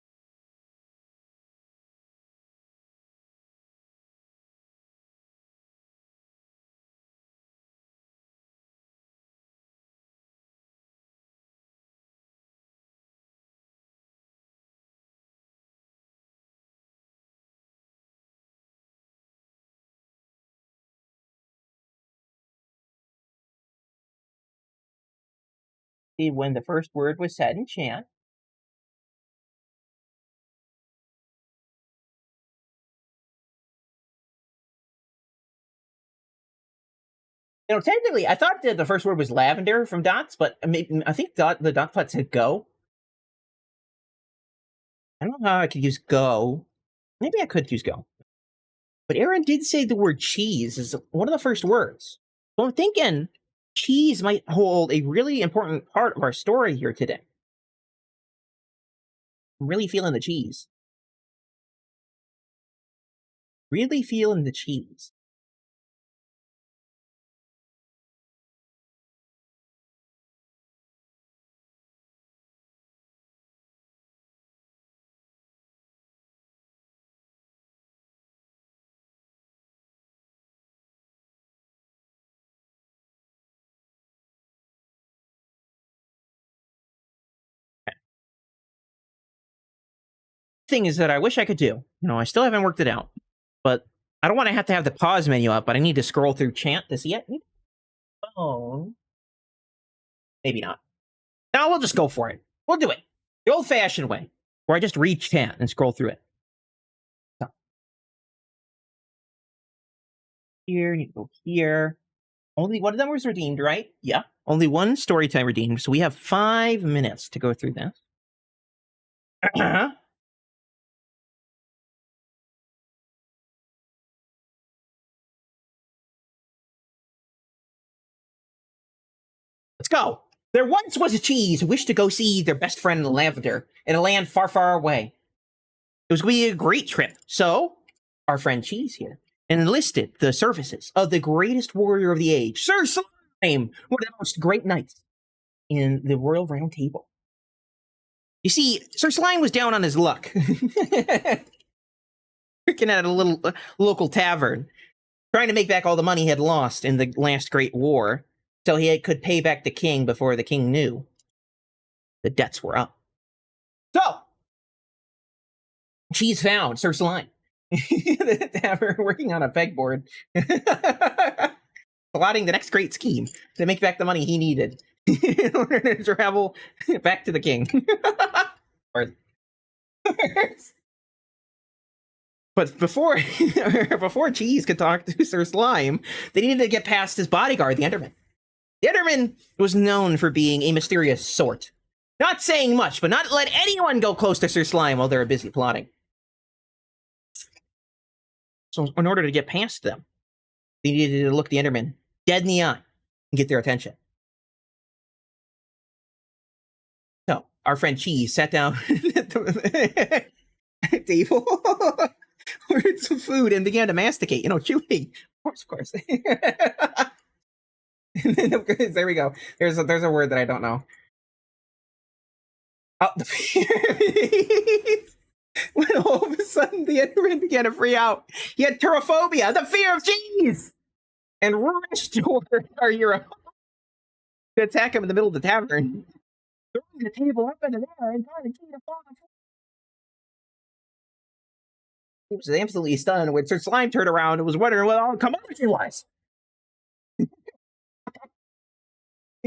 See when the first word was said in chat. You know, technically, I thought that the first word was lavender from Dots, but I think the dot plot said go. I don't know how I could use go. Maybe I could use go. But Aaron did say the word cheese is one of the first words. So I'm thinking cheese might hold a really important part of our story here today. I'm really feeling the cheese. Really feeling the cheese. Thing is that I wish I could do. You know, I still haven't worked it out, but I don't want to have the pause menu up, but I need to scroll through chat to see it. Phone. Maybe not. No, we'll just go for it. We'll do it the old-fashioned way, where I just read chat and scroll through it. So. Here, need to go here. Only one of them was redeemed, right? Yeah. Only one story time redeemed, so we have 5 minutes to go through this. Let's go. There once was a cheese who wished to go see their best friend Lavender in a land far, far away. It was going to be a great trip. So, our friend Cheese here enlisted the services of the greatest warrior of the age, Sir Slime, one of the most great knights in the Royal Round Table. You see, Sir Slime was down on his luck. Working at a little local tavern, trying to make back all the money he had lost in the last Great War, so he could pay back the king before the king knew the debts were up. So, Cheese found Sir Slime. The tavern working on a pegboard. Plotting the next great scheme to make back the money he needed in order to travel back to the king. But before Cheese could talk to Sir Slime, they needed to get past his bodyguard, the Enderman. The Enderman was known for being a mysterious sort. Not saying much, but not let anyone go close to Sir Slime while they're busy plotting. So in order to get past them, they needed to look the Enderman dead in the eye and get their attention. So our friend Cheese sat down at the table, ordered some food and began to masticate, chewing. Of course. And then, there we go. There's a word that I don't know. Oh, the fear. When all of a sudden the Enderman began to free out. He had turophobia, the fear of cheese, and rushed toward our hero to attack him in the middle of the tavern, throwing the table up into the air and causing King to fall on the floor. He was absolutely stunned when Sir Slime turned around and was wondering what all the commotion was.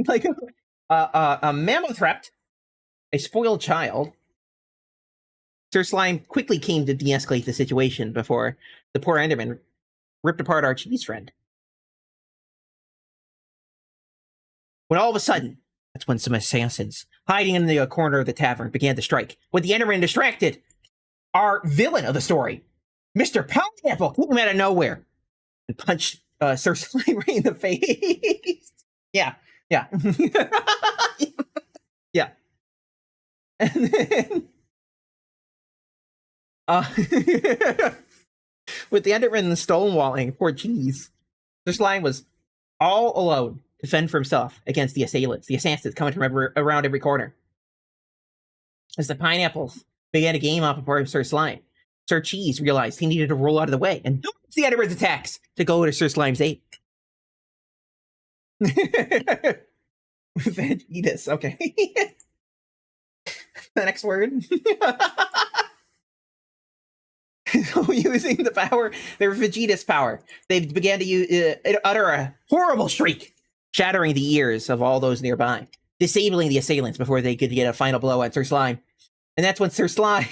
Like a mammothrept, a spoiled child. Sir Slime quickly came to de-escalate the situation before the poor Enderman ripped apart our cheese friend. When all of a sudden, that's when some assassins hiding in the corner of the tavern began to strike. With the Enderman distracted, our villain of the story, Mr. Pineapple, came out of nowhere and punched Sir Slime right in the face. Yeah. Yeah. Yeah. And then with the Enderman stonewalling poor cheese, Sir Slime was all alone to fend for himself against the assailants, the assassins coming from around every corner. As the pineapples began to game up upon Sir Slime, Sir Cheese realized he needed to roll out of the way and dodge the Enderman's attacks to go to Sir Slime's aid. Vegetus, okay. The next word. So using the power, their Vegetus power, they began to utter a horrible shriek, shattering the ears of all those nearby, disabling the assailants before they could get a final blow at Sir Slime. And that's when Sir Slime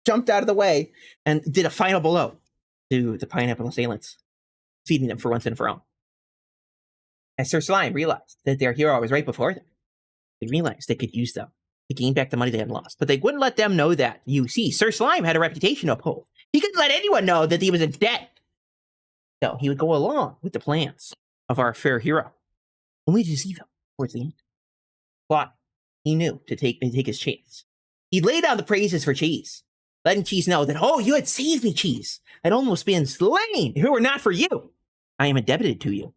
jumped out of the way and did a final blow to the pineapple assailants, feeding them for once and for all. As Sir Slime realized that their hero was right before them, they realized they could use them to gain back the money they had lost. But they wouldn't let them know that. You see, Sir Slime had a reputation to uphold. He couldn't let anyone know that he was in debt. So he would go along with the plans of our fair hero, only to see them towards the end. But he knew to take his chance. He laid down the praises for Cheese, letting Cheese know that, oh, you had saved me, Cheese. I'd almost been slain if it were not for you. I am indebted to you.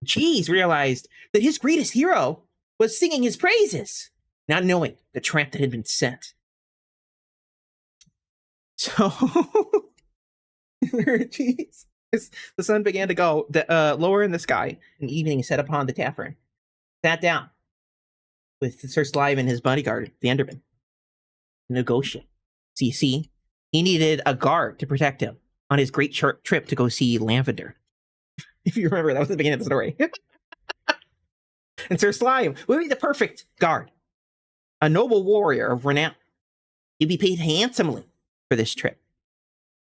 Cheese realized that his greatest hero was singing his praises, not knowing the trap that had been set. So, Cheese, the sun began to go lower in the sky, and evening set upon the tavern. Sat down with Sir Slime and his bodyguard, the Enderman, to negotiate. So you see, he needed a guard to protect him on his great trip to go see Lavender. If you remember, that was the beginning of the story. And Sir Slime would be the perfect guard, a noble warrior of renown. He'd be paid handsomely for this trip.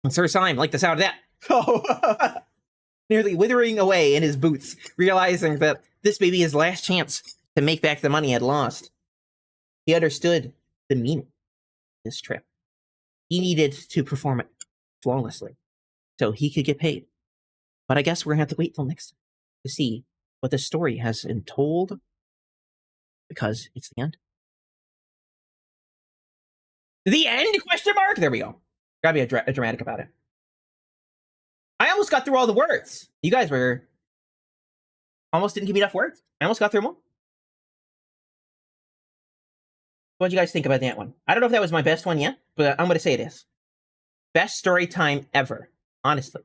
And Sir Slime liked the sound of that. Oh, nearly withering away in his boots, realizing that this may be his last chance to make back the money he had lost. He understood the meaning of this trip. He needed to perform it flawlessly so he could get paid. But I guess we're going to have to wait till next time to see what the story has been told, because it's the end. The end? Question mark? There we go. Gotta be a dramatic about it. I almost got through all the words. You guys were almost didn't give me enough words. I almost got through them all. What do you guys think about that one? I don't know if that was my best one yet, but I'm going to say it is. Best story time ever. Honestly.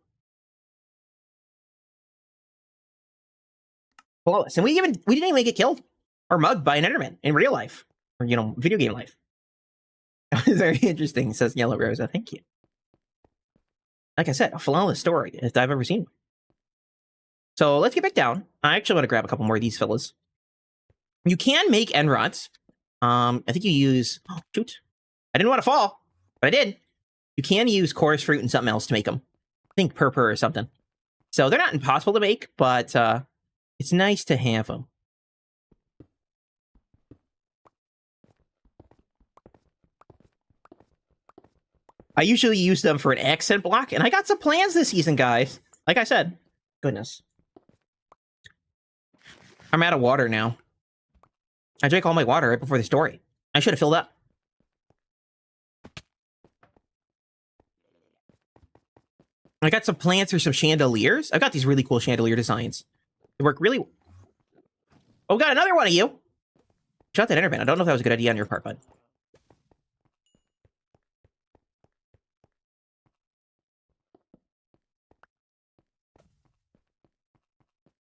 Flawless. And we didn't even get killed or mugged by an Enderman in real life. Or, video game life. That was very interesting, says Yellow Rosa. Thank you. Like I said, a flawless story if I've ever seen one. So let's get back down. I actually want to grab a couple more of these fellas. You can make end rods. I think you use... Oh, shoot. I didn't want to fall, but I did. You can use chorus fruit and something else to make them. I think purple or something. So they're not impossible to make, but it's nice to have them. I usually use them for an accent block, and I got some plans this season, guys. Like I said. Goodness. I'm out of water now. I drank all my water right before the story. I should have filled up. I got some plants or some chandeliers. I've got these really cool chandelier designs. They work really... Oh, got another one of you. Shot that enderman. I don't know if that was a good idea on your part, bud.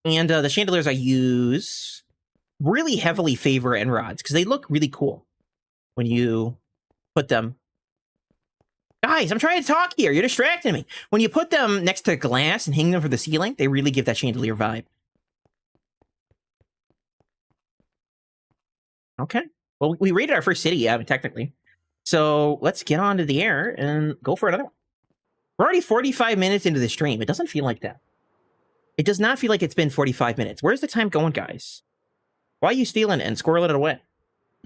And the chandeliers I use really heavily favor end rods because they look really cool when you put them. Guys, I'm trying to talk here. You're distracting me. When you put them next to glass and hang them from the ceiling, they really give that chandelier vibe. Okay. Well, we raided our first city, yeah, technically. So let's get onto the air and go for another one. We're already 45 minutes into the stream. It doesn't feel like that. It does not feel like it's been 45 minutes. Where's the time going, guys? Why are you stealing it and squirreling it away?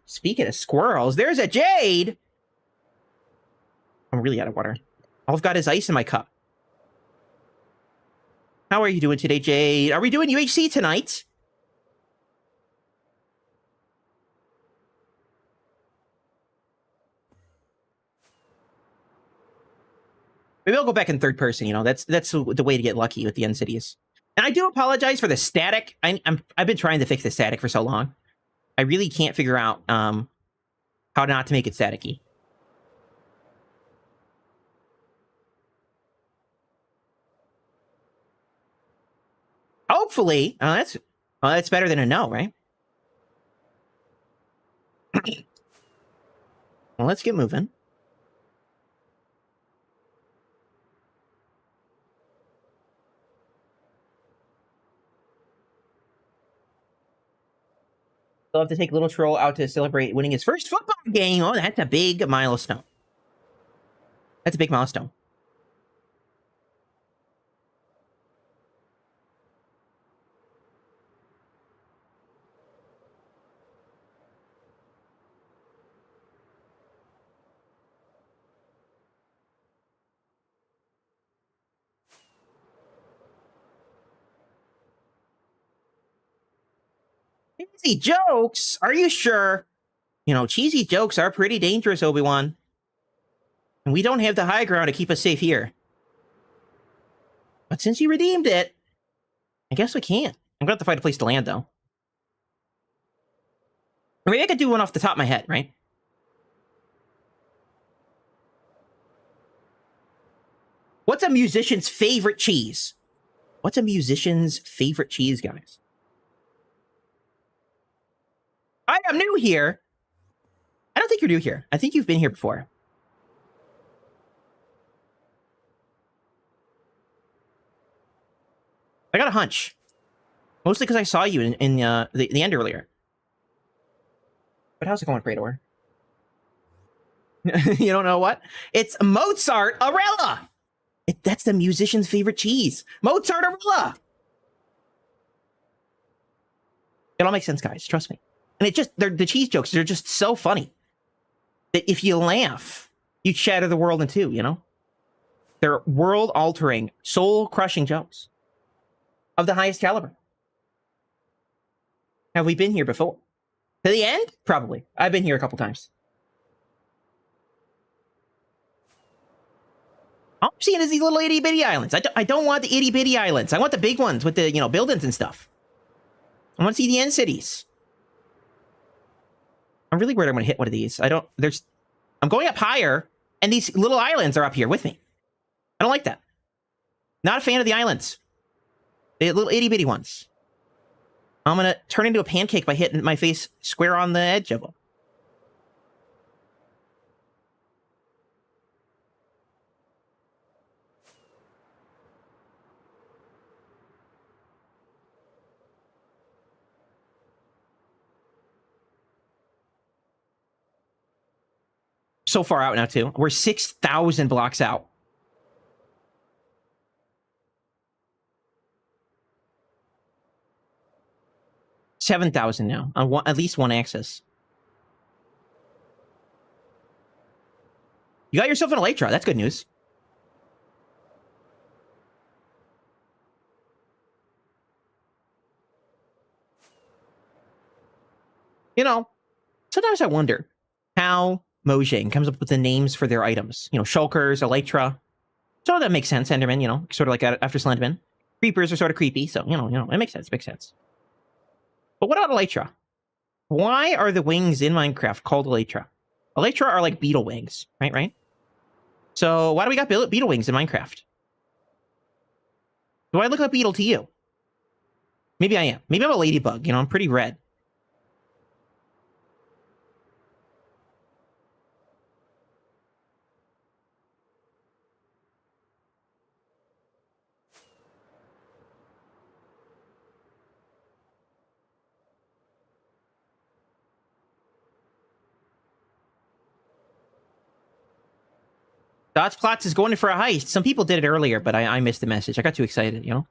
Speaking of squirrels, there's a jade! I'm really out of water. All I've got is ice in my cup. How are you doing today, Jade? Are we doing UHC tonight? Maybe I'll go back in third person, you know. That's the way to get lucky with the end cities. And I do apologize for the static. I've been trying to fix the static for so long. I really can't figure out how not to make it staticky. Hopefully, that's better than a no, right? Well, let's get moving. He'll have to take Little Troll out to celebrate winning his first football game. Oh, that's a big milestone. That's a big milestone. Cheesy jokes? Are you sure? You know, cheesy jokes are pretty dangerous, Obi-Wan. And we don't have the high ground to keep us safe here. But since you redeemed it, I guess we can't. I'm gonna have to find a place to land, though. Or maybe I could do one off the top of my head, right? What's a musician's favorite cheese? What's a musician's favorite cheese, guys? I am new here. I don't think you're new here. I think you've been here before. I got a hunch. Mostly because I saw you in the end earlier. But how's it going, Praetor? You don't know what? It's Mozzarella! That's the musician's favorite cheese. Mozzarella! It all makes sense, guys. Trust me. And the cheese jokes, they're just so funny. That if you laugh, you shatter the world in two, you know? They're world-altering, soul-crushing jokes. Of the highest caliber. Have we been here before? To the end? Probably. I've been here a couple times. All I'm seeing is these little itty-bitty islands. I don't want the itty-bitty islands. I want the big ones with the, you know, buildings and stuff. I want to see the end cities. I'm really worried I'm going to hit one of these. I'm going up higher, and these little islands are up here with me. I don't like that. Not a fan of the islands. The little itty-bitty ones. I'm going to turn into a pancake by hitting my face square on the edge of them. So far out now, too. We're 6,000 blocks out. $7,000 now on at least one axis. You got yourself an elytra. That's good news. You know, sometimes I wonder how Mojang comes up with the names for their items. You know, shulkers, elytra. So that makes sense, Enderman, you know, sort of like after Slenderman. Creepers are sort of creepy, so, you know, it makes sense, makes sense. But what about elytra? Why are the wings in Minecraft called elytra? Elytra are like beetle wings, right? So why do we got beetle wings in Minecraft? Do I look like a beetle to you? Maybe I am. Maybe I'm a ladybug, you know, I'm pretty red. Dots Plots is going in for a heist. Some people did it earlier, but I missed the message. I got too excited, you know?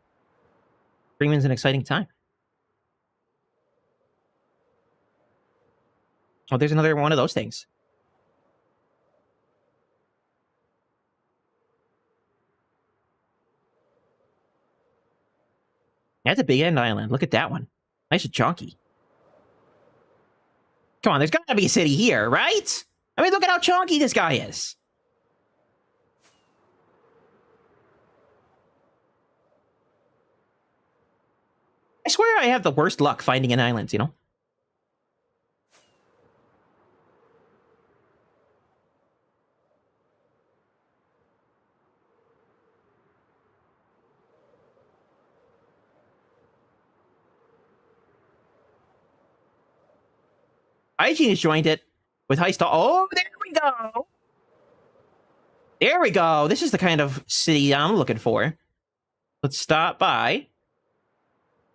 Streaming's an exciting time. Oh, there's another one of those things. That's a big end island. Look at that one. Nice and chunky. Come on, there's got to be a city here, right? I mean, look at how chunky this guy is. I swear I have the worst luck finding an island, you know? Hygiene has joined it with heist. Oh, there we go. There we go. This is the kind of city I'm looking for. Let's stop by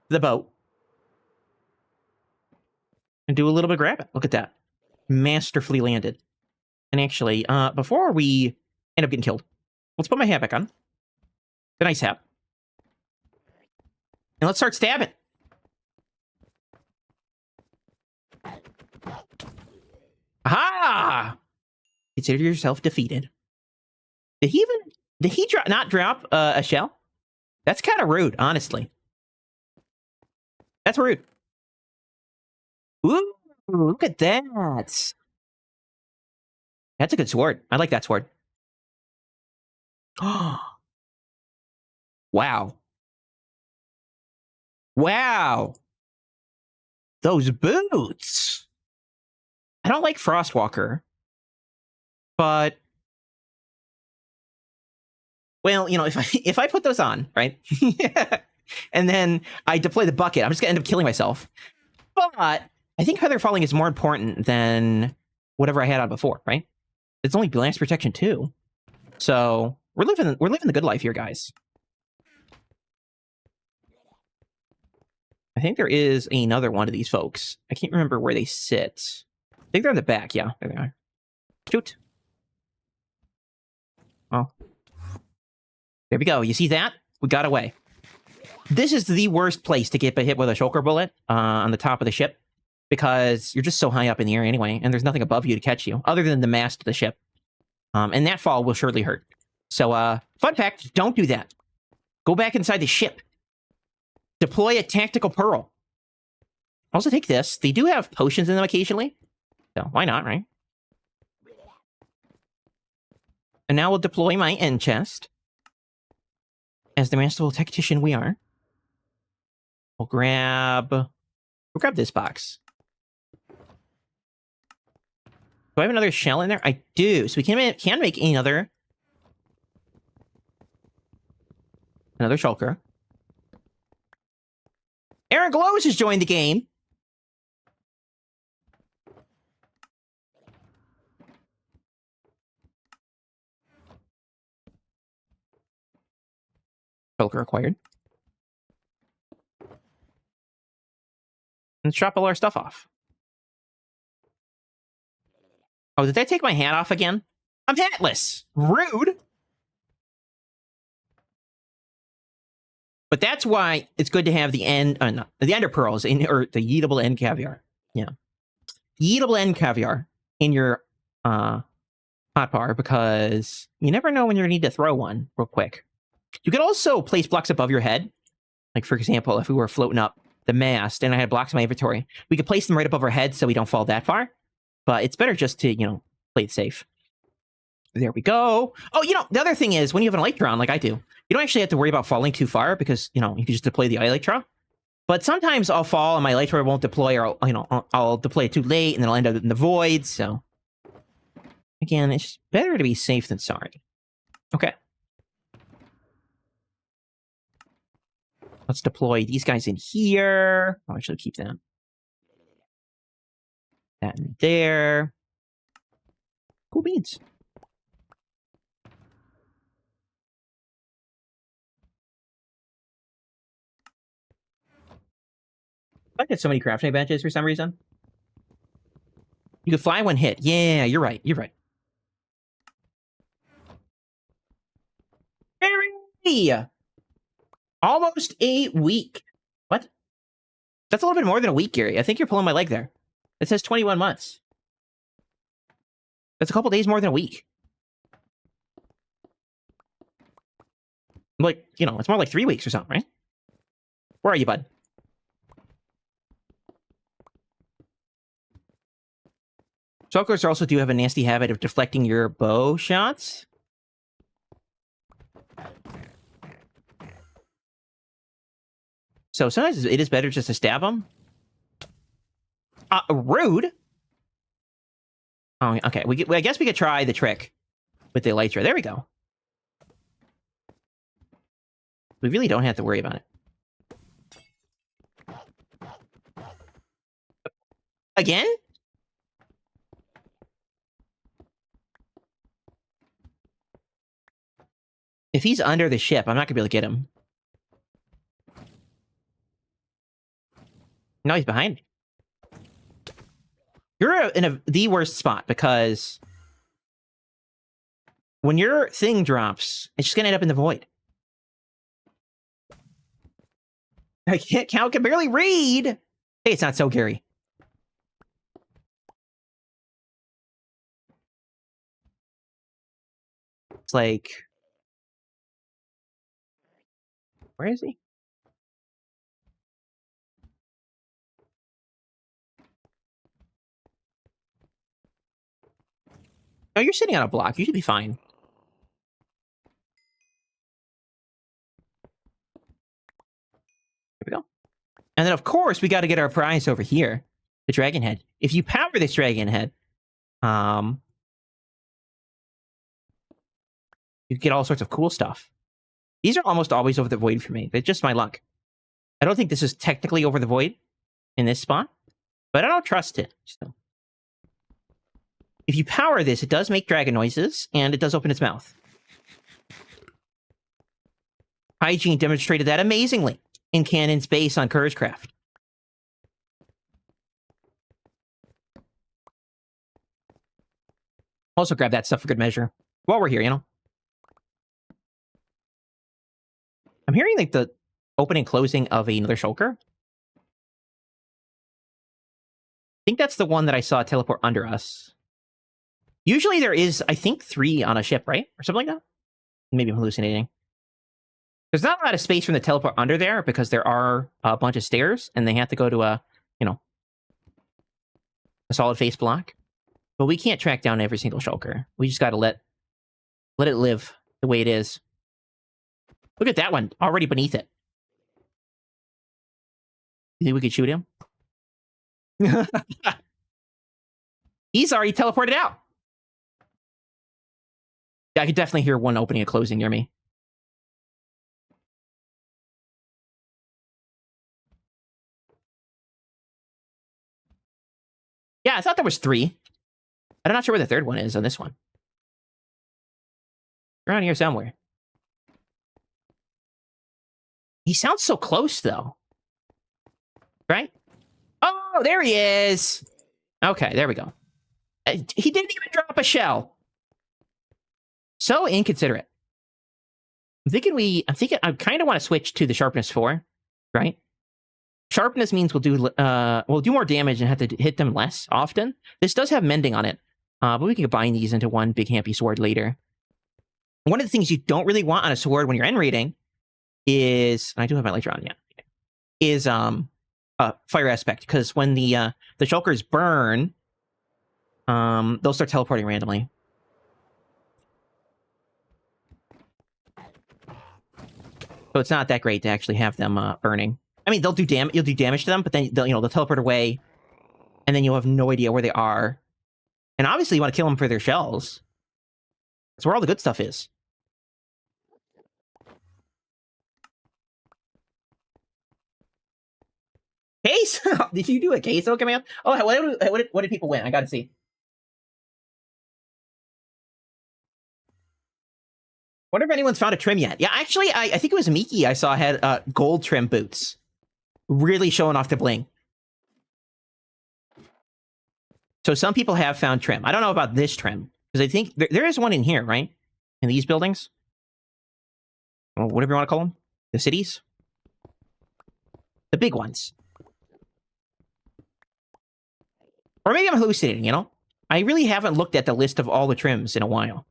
the boat and do a little bit of grabbing. Look at that. Masterfully landed. And actually, before we end up getting killed, let's put my hat back on. The nice hat. And let's start stabbing. Aha! Consider yourself defeated. Did he not drop a shell? That's kind of rude, honestly. That's rude. Ooh, look at that. That's a good sword. I like that sword. Wow. Wow. Those boots. I don't like Frostwalker, but well, you know, if I put those on, right, and then I deploy the bucket, I'm just gonna end up killing myself. But I think Feather Falling is more important than whatever I had on before, right? It's only blast protection too, so we're living the good life here, guys. I think there is another one of these folks. I can't remember where they sit. I think they're in the back. Yeah, there they are. Shoot. Oh. There we go. You see that? We got away. This is the worst place to get hit with a shulker bullet on the top of the ship, because you're just so high up in the air anyway, and there's nothing above you to catch you, other than the mast of the ship. And that fall will surely hurt. So, fun fact, don't do that. Go back inside the ship. Deploy a tactical pearl. Also take this. They do have potions in them occasionally. So, why not, right? And now we'll deploy my end chest. As the masterful tactician we are. We'll grab this box. Do I have another shell in there? I do. So we can make another shulker. Aaron Glows has joined the game. Shulker acquired. Let's drop all our stuff off. Oh, did I take my hat off again? I'm hatless. Rude. But that's why it's good to have the the ender pearls or the yeetable end caviar. Yeah, yeetable end caviar in your hotbar, because you never know when you're gonna need to throw one real quick. You could also place blocks above your head. Like, for example, if we were floating up the mast and I had blocks in my inventory, we could place them right above our head so we don't fall that far. But it's better just to, you know, play it safe. There we go. Oh, you know, the other thing is when you have an elytra on, like I do, you don't actually have to worry about falling too far because, you know, you can just deploy the elytra. But sometimes I'll fall and my elytra won't deploy, or, you know, I'll deploy it too late and then I'll end up in the void. So, again, it's just better to be safe than sorry. Okay. Let's deploy these guys in here. I'll actually keep them. That in there. Cool beans. I get so many crafting benches for some reason. You can fly when hit. Yeah, you're right. You're right. Very. Almost a week. What? That's a little bit more than a week, Gary. I think you're pulling my leg there. It says 21 months. That's a couple days more than a week. Like, you know, it's more like 3 weeks or something, right? Where are you, bud? Stalkers also do have a nasty habit of deflecting your bow shots. So sometimes it is better just to stab them. Rude. Oh, okay. I guess we could try the trick with the elytra. There we go. We really don't have to worry about it. Again? If he's under the ship, I'm not gonna be able to get him. No, he's behind me. You're in the worst spot because when your thing drops, it's just gonna end up in the void. I can't count, can barely read. Hey, it's not so, Gary. It's like, where is he? No, you're sitting on a block. You should be fine. Here we go. And then, of course, we got to get our prize over here. The dragon head. If you power this dragon head, you get all sorts of cool stuff. These are almost always over the void for me. It's just my luck. I don't think this is technically over the void in this spot, but I don't trust it. So. If you power this, it does make dragon noises, and it does open its mouth. Hygiene demonstrated that amazingly in Cannon's base on CourageCraft. Also grab that stuff for good measure. While we're here, you know? I'm hearing like the opening and closing of another shulker. I think that's the one that I saw teleport under us. Usually there is, I think, 3 on a ship, right? Or something like that? Maybe I'm hallucinating. There's not a lot of space from the teleport under there because there are a bunch of stairs and they have to go to a, you know, a solid face block. But we can't track down every single shulker. We just got to let it live the way it is. Look at that one, already beneath it. You think we could shoot him? He's already teleported out. Yeah, I could definitely hear one opening and closing near me. Yeah, I thought there was 3. I'm not sure where the third one is on this one. Around here somewhere. He sounds so close, though. Right? Oh, there he is! Okay, there we go. He didn't even drop a shell. So inconsiderate. I kind of want to switch to the sharpness 4, right? Sharpness means we'll do more damage and have to hit them less often. This does have mending on it, but we can combine these into one big hampy sword later. One of the things you don't really want on a sword when you're end raiding is, and I do have my lighter on, yeah, is fire aspect, because when the shulkers burn, they'll start teleporting randomly. So it's not that great to actually have them burning. I mean, they'll do you'll do damage to them, but then they'll teleport away, and then you'll have no idea where they are. And obviously, you want to kill them for their shells. That's where all the good stuff is. Case? Did you do a queso command? Oh, what did people win? I gotta see. Wonder if anyone's found a trim yet. Yeah, actually, I think it was Miki I saw had gold trim boots. Really showing off the bling. So some people have found trim. I don't know about this trim. Because I think there is one in here, right? In these buildings? Or whatever you want to call them. The cities? The big ones. Or maybe I'm hallucinating, you know? I really haven't looked at the list of all the trims in a while.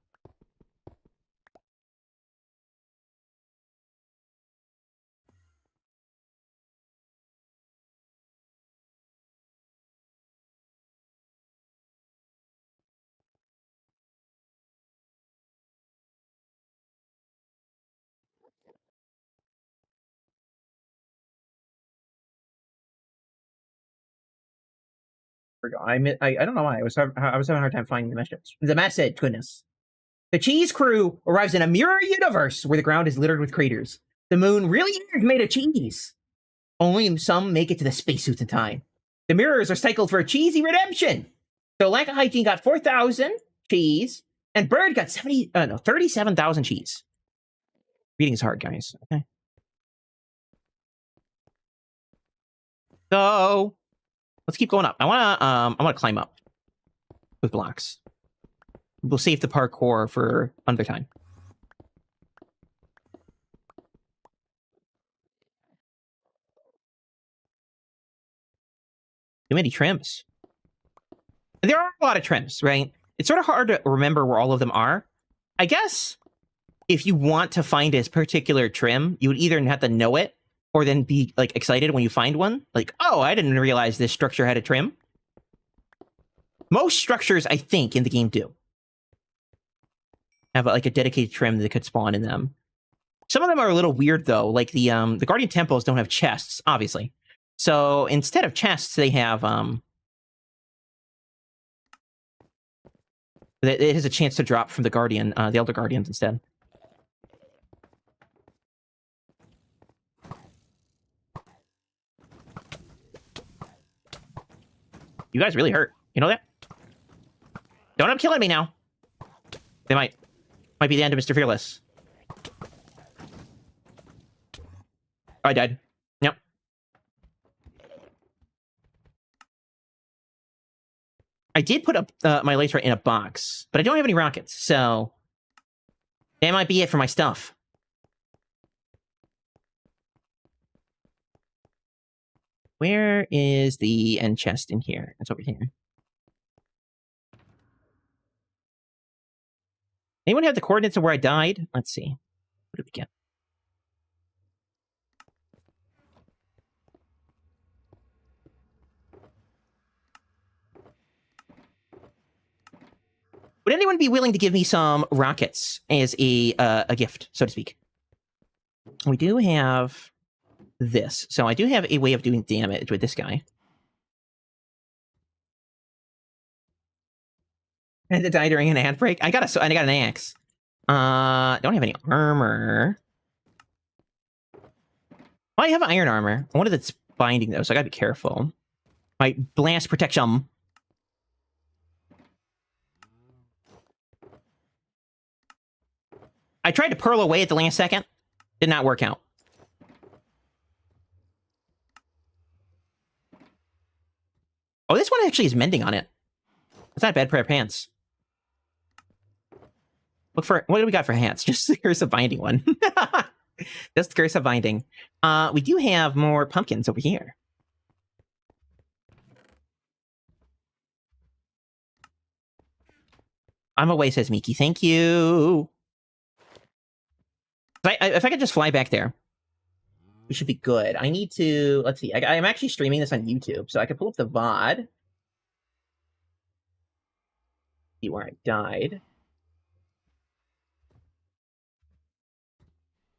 I don't know why. I was having a hard time finding the message. The message, goodness. The cheese crew arrives in a mirror universe where the ground is littered with craters. The moon really is made of cheese. Only some make it to the spacesuits in time. The mirrors are cycled for a cheesy redemption. So LIVESTREAM got 4,000 cheese, and Bird got 37,000 cheese. Reading is hard, guys. Okay. So let's keep going up. I wanna climb up with blocks. We'll save the parkour for another time. Too many trims. And there are a lot of trims, right? It's sort of hard to remember where all of them are. I guess if you want to find a particular trim, you would either have to know it or then be like excited when you find one. Like, oh, I didn't realize this structure had a trim. Most structures, I think, in the game do have like a dedicated trim that could spawn in them. Some of them are a little weird though, like the Guardian Temples don't have chests, obviously. So instead of chests, they have it has a chance to drop from the Guardian, the Elder Guardians instead. You guys really hurt. You know that? Don't end up killing me now. They might be the end of MrFearless. I died. Yep. I did put up my laser in a box, but I don't have any rockets, so that might be it for my stuff. Where is the end chest in here? It's over here. Anyone have the coordinates of where I died? Let's see. What did we get? Would anyone be willing to give me some rockets as a gift, so to speak? We do have this. So I do have a way of doing damage with this guy. And to die during an ad break? I got an axe. Don't have any armor. Well, I have iron armor. I wanted its binding though, so I gotta be careful. My blast protection. I tried to pearl away at the last second. Did not work out. Oh, this one actually is mending on it. It's not a bad pair of pants. Look for, what do we got for hats? Just the curse of binding one. Just the curse of binding. We do have more pumpkins over here. I'm away, says Miki. Thank you. If I could just fly back there, we should be good. I need to, let's see. I'm actually streaming this on YouTube, so I could pull up the VOD. See where I died.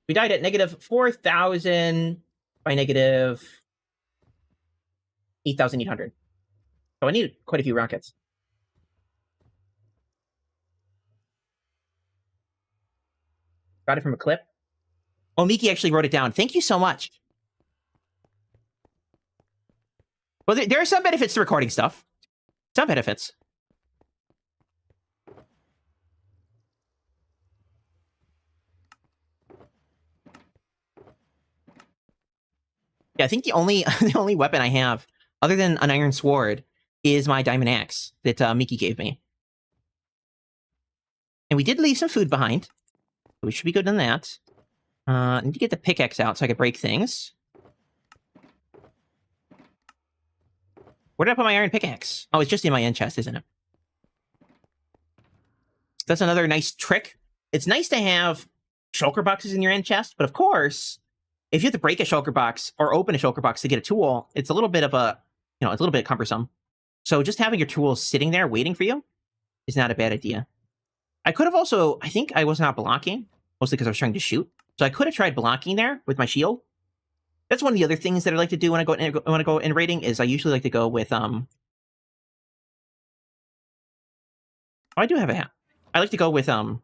We died at negative 4,000 by negative 8,800. So I needed quite a few rockets. Got it from a clip. Oh, Miki actually wrote it down. Thank you so much. Well, there are some benefits to recording stuff. Some benefits. Yeah, I think the only weapon I have, other than an iron sword, is my diamond axe that Miki gave me. And we did leave some food behind. We should be good on that. I need to get the pickaxe out so I can break things. Where did I put my iron pickaxe? Oh, it's just in my end chest, isn't it? That's another nice trick. It's nice to have shulker boxes in your end chest, but of course, if you have to break a shulker box or open a shulker box to get a tool, it's a little bit of a, it's a little bit cumbersome. So just having your tools sitting there waiting for you is not a bad idea. I could have also, I think I was not blocking, mostly because I was trying to shoot. So I could have tried blocking there with my shield. That's one of the other things that I like to do when I go in raiding is I usually like to go with Oh, I do have a hat. I like to go with forgot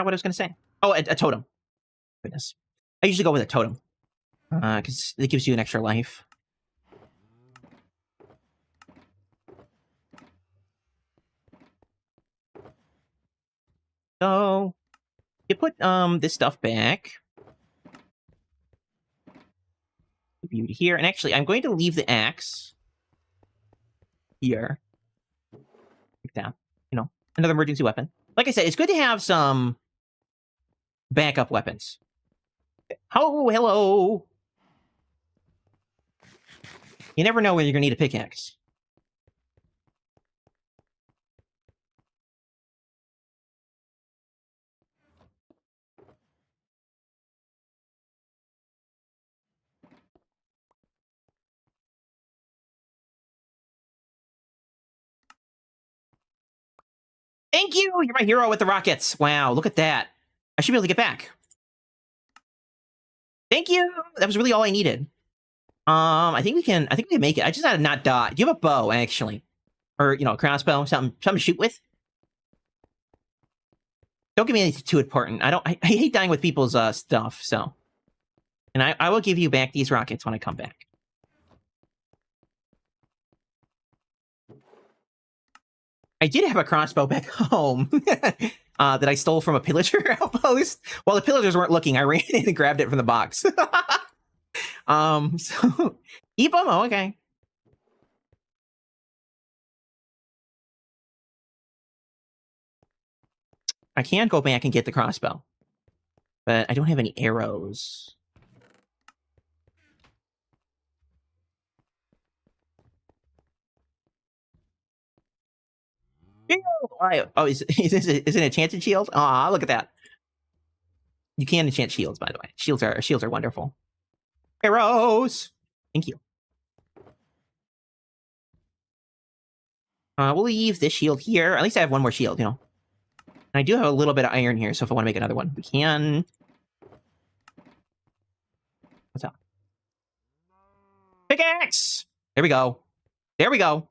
what I was going to say. Oh, a totem. Goodness. I usually go with a totem. Because it gives you an extra life. So, you put this stuff back. Beauty here. And actually, I'm going to leave the axe here. Like that. Another emergency weapon. Like I said, it's good to have some backup weapons. Oh, hello! You never know when you're going to need a pickaxe. Thank you! You're my hero with the rockets. Wow, look at that. I should be able to get back. Thank you! That was really all I needed. I think we can make it. I just had to not die. Do you have a bow, actually? Or, a crossbow? Something to shoot with? Don't give me anything too important. I hate dying with people's stuff, so. And I will give you back these rockets when I come back. I did have a crossbow back home that I stole from a pillager outpost. While the pillagers weren't looking, I ran in and grabbed it from the box. So keep them. Oh, okay. I can go back and get the crossbow, but I don't have any arrows. Oh, is it an enchanted shield? Aw, look at that. You can enchant shields, by the way. Shields are wonderful. Arrows! Thank you. We'll leave this shield here. At least I have one more shield, And I do have a little bit of iron here, so if I want to make another one, we can. What's up? Pickaxe! There we go. There we go.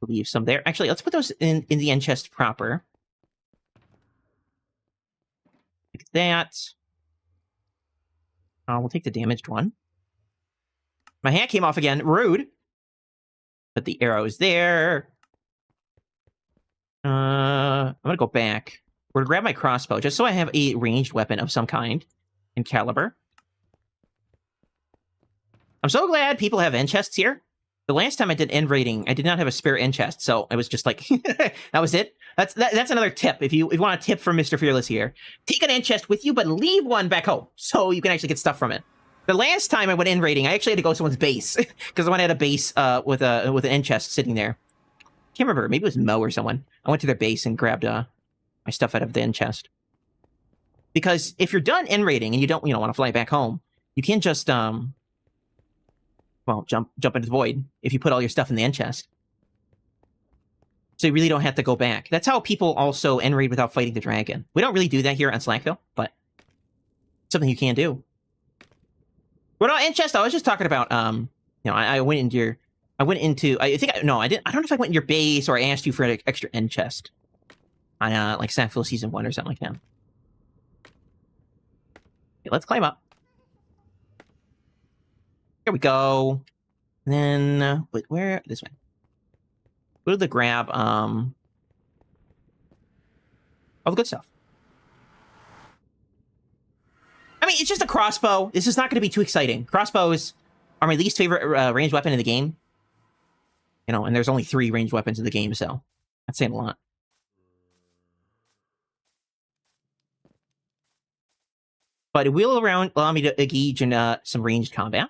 Leave some there. Actually, let's put those in the end chest proper. Like that. We'll take the damaged one. My hat came off again. Rude. Put the arrows there. I'm gonna go back. We're gonna grab my crossbow, just so I have a ranged weapon of some kind in caliber. I'm so glad people have end chests here. The last time I did end raiding, I did not have a spare end chest, so I was just like, that was it. That's another tip. If you want a tip from MrFearless here, take an end chest with you, but leave one back home so you can actually get stuff from it. The last time I went end raiding, I actually had to go to someone's base because I went at a base with an end chest sitting there. Can't remember. Maybe it was Mo or someone. I went to their base and grabbed my stuff out of the end chest. Because if you're done end raiding and you don't want to fly back home, you can just well, jump into the void if you put all your stuff in the end chest. So you really don't have to go back. That's how people also end raid without fighting the dragon. We don't really do that here on SlackVille, but something you can do. Well, no, end chest. I was just talking about. You know, I went into your. I went into. I think. No, I didn't. I don't know if I went in your base or I asked you for an extra end chest. On like SlackVille Season 1 or something like that. Okay, let's climb up. Here we go. And then wait, where? This way. Go to the grab. All the good stuff. I mean, it's just a crossbow. This is not going to be too exciting. Crossbows are my least favorite ranged weapon in the game. You know, and there's only 3 ranged weapons in the game, so that's saying a lot. But it will allow me to engage in some ranged combat.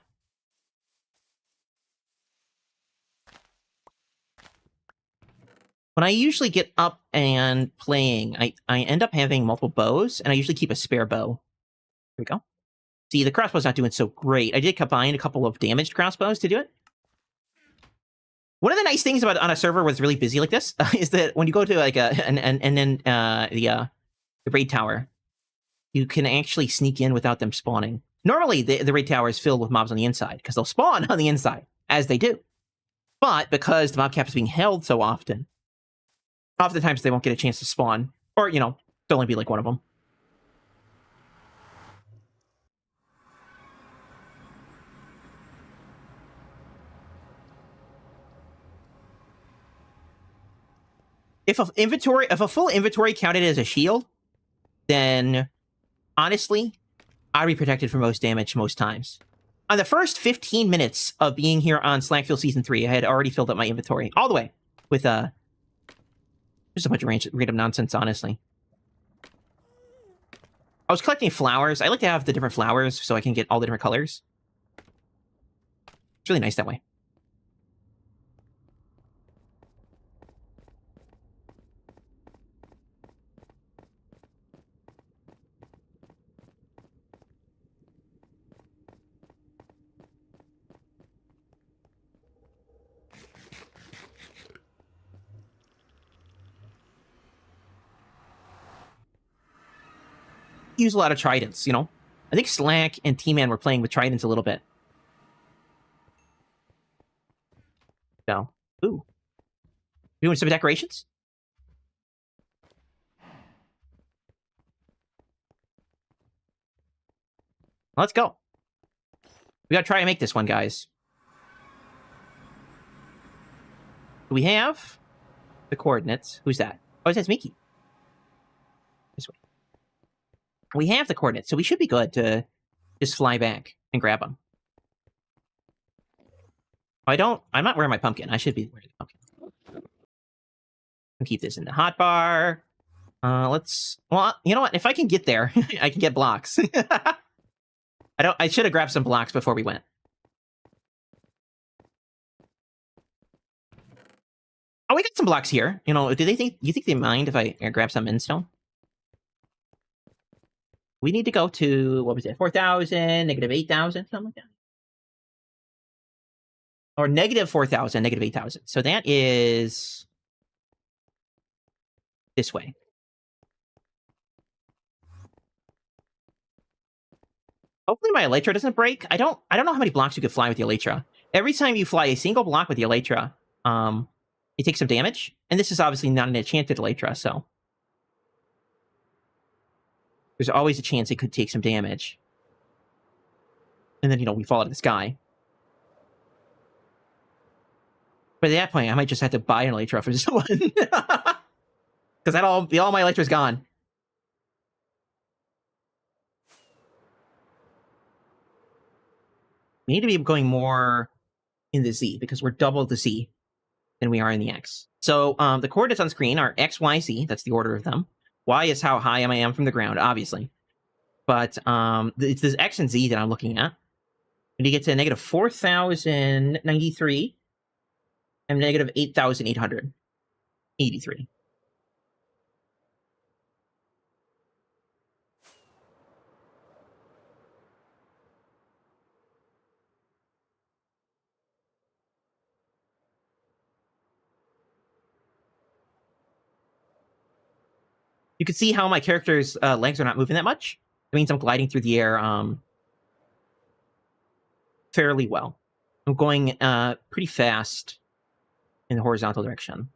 When I usually get up and playing, I end up having multiple bows, and I usually keep a spare bow. Here we go. See, the crossbow's not doing so great. I did combine a couple of damaged crossbows to do it. One of the nice things about on a server where it's really busy like this is that when you go to like the raid tower, you can actually sneak in without them spawning. Normally, the raid tower is filled with mobs on the inside because they'll spawn on the inside, as they do. But because the mob cap is being held so often, oftentimes they won't get a chance to spawn, or you know, there'll only be like one of them. If a full inventory counted as a shield, then honestly, I'd be protected from most damage most times. On the first 15 minutes of being here on SlackVille Season 3, I had already filled up my inventory all the way with just a bunch of random nonsense, honestly. I was collecting flowers. I like to have the different flowers so I can get all the different colors. It's really nice that way. Use a lot of tridents, you know. I think Slack and T-Man were playing with tridents a little bit. So, ooh. Doing some decorations? Let's go. We gotta try and make this one, guys. We have the coordinates. Who's that? Oh, that's Mickey. This way. We have the coordinates, so we should be good to just fly back and grab them. I'm not wearing my pumpkin. I should be wearing the pumpkin. I'll keep this in the hotbar. Well, you know what? If I can get there, I can get blocks. I should have grabbed some blocks before we went. Oh, we got some blocks here. You know, you think they mind if I grab some endstone? We need to go to, what was it, 4,000, negative 8,000, something like that. Or negative 4,000, negative 8,000. So that is this way. Hopefully my elytra doesn't break. I don't know how many blocks you could fly with the elytra. Every time you fly a single block with the elytra, you take some damage. And this is obviously not an enchanted elytra, so there's always a chance it could take some damage. And then, you know, we fall out of the sky. But at that point, I might just have to buy an elytra for this one. Because all my elytra's gone. We need to be going more in the Z, because we're double the Z than we are in the X. So the coordinates on screen are X, Y, Z. That's the order of them. Y is how high I am from the ground, obviously. But it's this X and Z that I'm looking at. When you get to negative 4,093 and negative 8,883. You can see how my character's legs are not moving that much. It means I'm gliding through the air fairly well. I'm going pretty fast in the horizontal direction.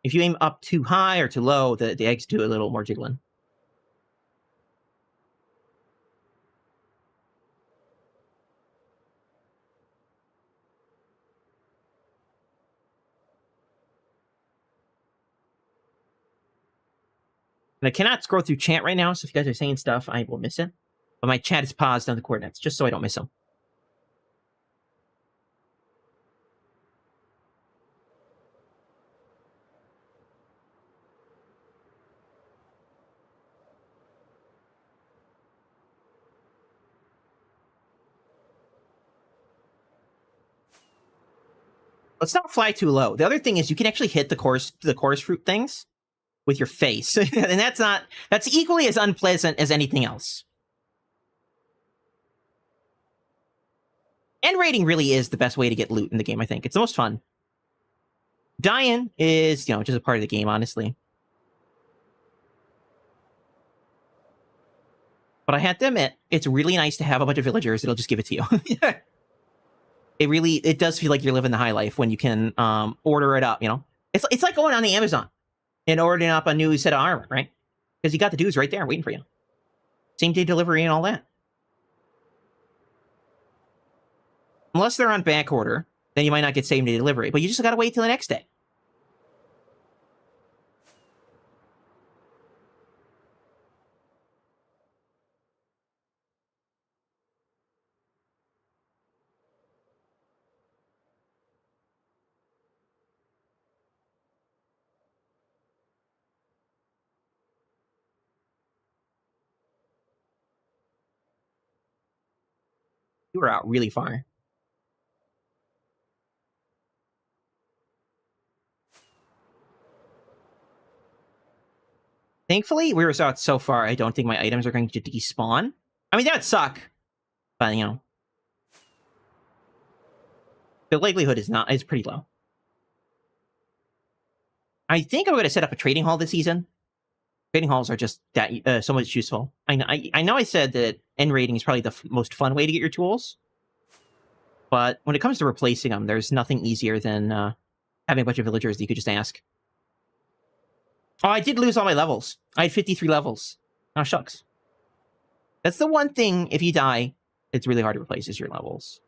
If you aim up too high or too low, the eggs do a little more jiggling. And I cannot scroll through chat right now, so if you guys are saying stuff, I will miss it. But my chat is paused on the coordinates, just so I don't miss them. Let's not fly too low. The other thing is you can actually hit the chorus fruit things with your face. And that's equally as unpleasant as anything else. End raiding really is the best way to get loot in the game, I think. It's the most fun. Dying is, just a part of the game, honestly. But I have to admit, it's really nice to have a bunch of villagers that'll just give it to you. It does feel like you're living the high life when you can order it up, It's like going on the Amazon and ordering up a new set of armor, right? Because you got the dudes right there waiting for you. Same day delivery and all that. Unless they're on back order, then you might not get same day delivery, but you just gotta wait till the next day. You were out really far. Thankfully, we were out so far, I don't think my items are going to despawn. I mean, that would suck. But, the likelihood is pretty low. I think I'm going to set up a trading hall this season. Trading halls are just that so much useful. I know I said that end raiding is probably the most fun way to get your tools. But when it comes to replacing them, there's nothing easier than having a bunch of villagers that you could just ask. Oh, I did lose all my levels. I had 53 levels. Oh, shucks. That's the one thing, if you die, it's really hard to replace, is your levels.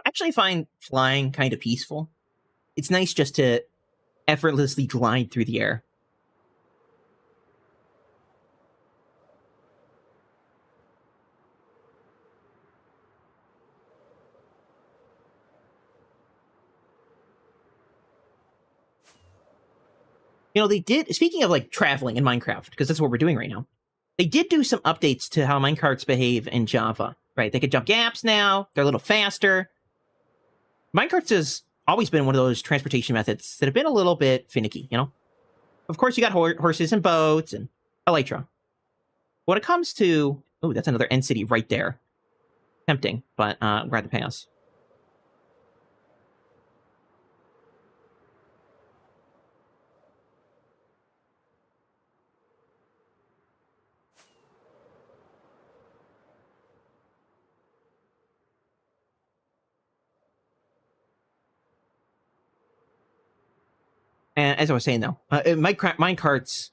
I actually find flying kind of peaceful. It's nice just to effortlessly glide through the air. They did, speaking of like traveling in Minecraft, because that's what we're doing right now, they did do some updates to how minecarts behave in Java, right? They can jump gaps now, they're a little faster. Minecarts has always been one of those transportation methods that have been a little bit finicky, Of course, you got horses and boats and elytra. When it comes to... Oh, that's another end city right there. Tempting, but we're at the pass. And as I was saying, though, minecarts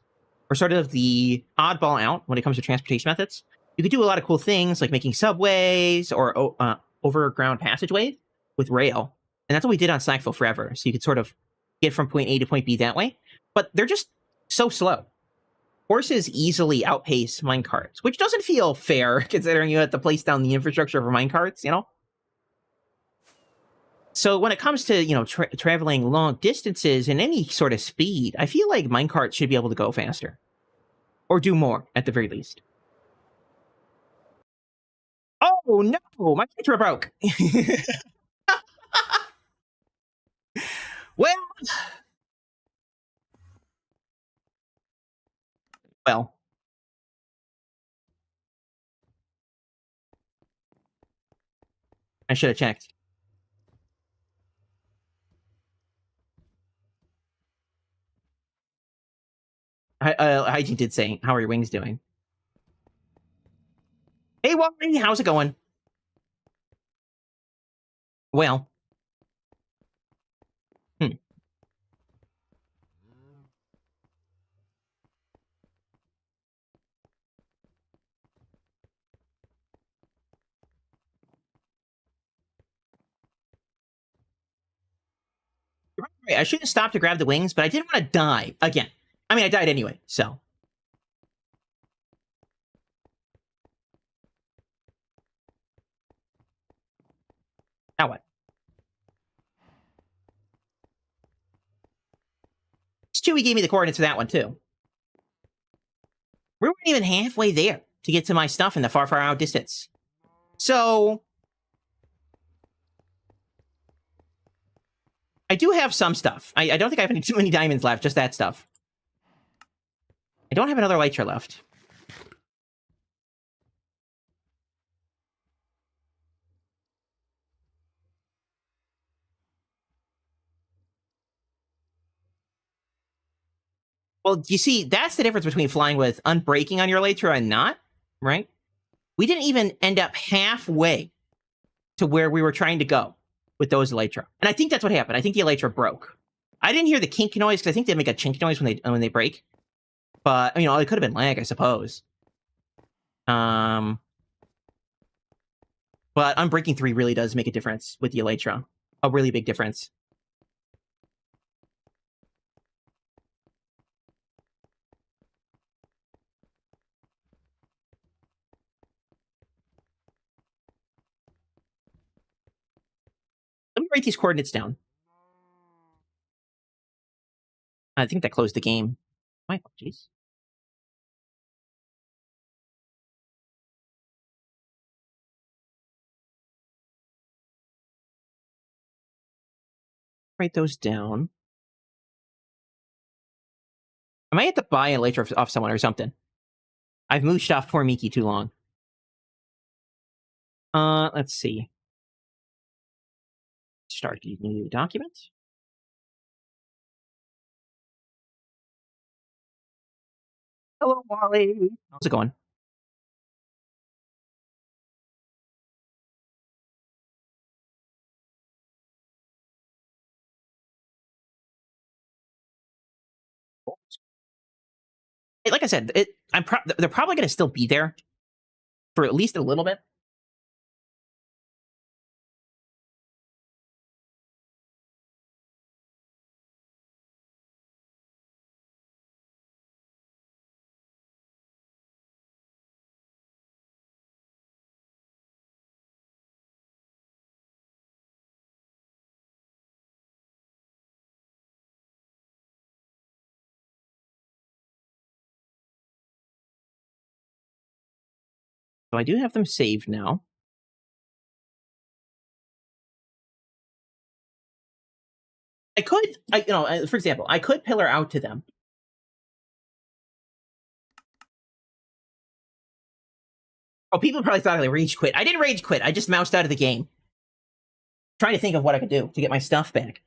are sort of the oddball out when it comes to transportation methods. You could do a lot of cool things, like making subways or overground passageways with rail. And that's what we did on SlackVille forever. So you could sort of get from point A to point B that way. But they're just so slow. Horses easily outpace minecarts, which doesn't feel fair, considering you have to place down the infrastructure for minecarts, So when it comes to, you know, traveling long distances and any sort of speed, I feel like minecart should be able to go faster. Or do more, at the very least. Oh, no! My picture broke! Well... Well... I should have checked. Hygiene did say, how are your wings doing? Hey, Wally, how's it going? Well. Right, I should have stopped to grab the wings, but I didn't want to die again. I mean, I died anyway, so. Now what? Chewie gave me the coordinates for that one, too. We weren't even halfway there to get to my stuff in the far, far out distance. So... I do have some stuff. I don't think I have any too many diamonds left, just that stuff. I don't have another elytra left. Well, you see, that's the difference between flying with unbreaking on your elytra and not, right? We didn't even end up halfway to where we were trying to go with those elytra. And I think that's what happened. I think the elytra broke. I didn't hear the kink noise, because I think they make a chink noise when they break. But, you know, it could have been lag, I suppose. But Unbreaking 3 really does make a difference with the elytra. A really big difference. Let me write these coordinates down. I think that closed the game. My apologies. Write those down. I might have to buy a elytra off someone or something. I've mooched off poor Miki too long. Let's see. Start a new document. Hello, Wally. How's it going? Like I said, they're probably going to still be there for at least a little bit. So I do have them saved now. I could, for example, I could pillar out to them. Oh, people probably thought I rage quit. I didn't rage quit. I just moused out of the game. Trying to think of what I could do to get my stuff back.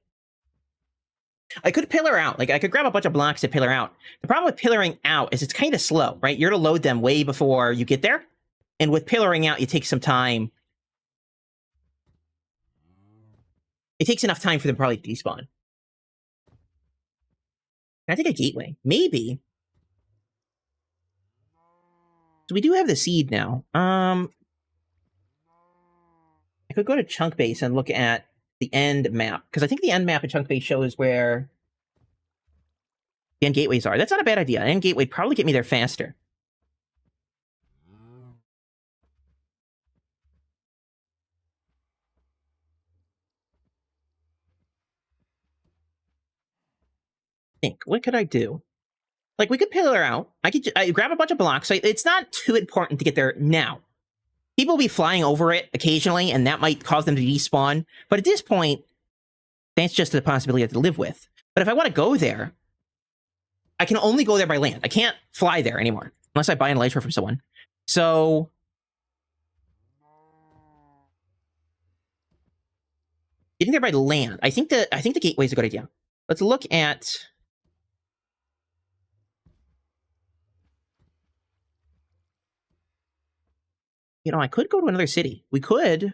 I could pillar out. Like, I could grab a bunch of blocks to pillar out. The problem with pillaring out is it's kind of slow, right? You're to load them way before you get there. And with pillaring out, you take some time. It takes enough time for them probably to despawn. Can I take a gateway? Maybe. So we do have the seed now. I could go to Chunk Base and look at the end map. Because I think the end map at Chunk Base shows where the end gateways are. That's not a bad idea. End gateway would probably get me there faster. think. What could I do? Like, we could pillar out. I could grab a bunch of blocks. So it's not too important to get there now. People will be flying over it occasionally, and that might cause them to despawn. But at this point, that's just a possibility I have to live with. But if I want to go there, I can only go there by land. I can't fly there anymore, unless I buy an elytra from someone. So getting there by land, I think the gateway is a good idea. Let's look at. You know, I could go to another city. We could.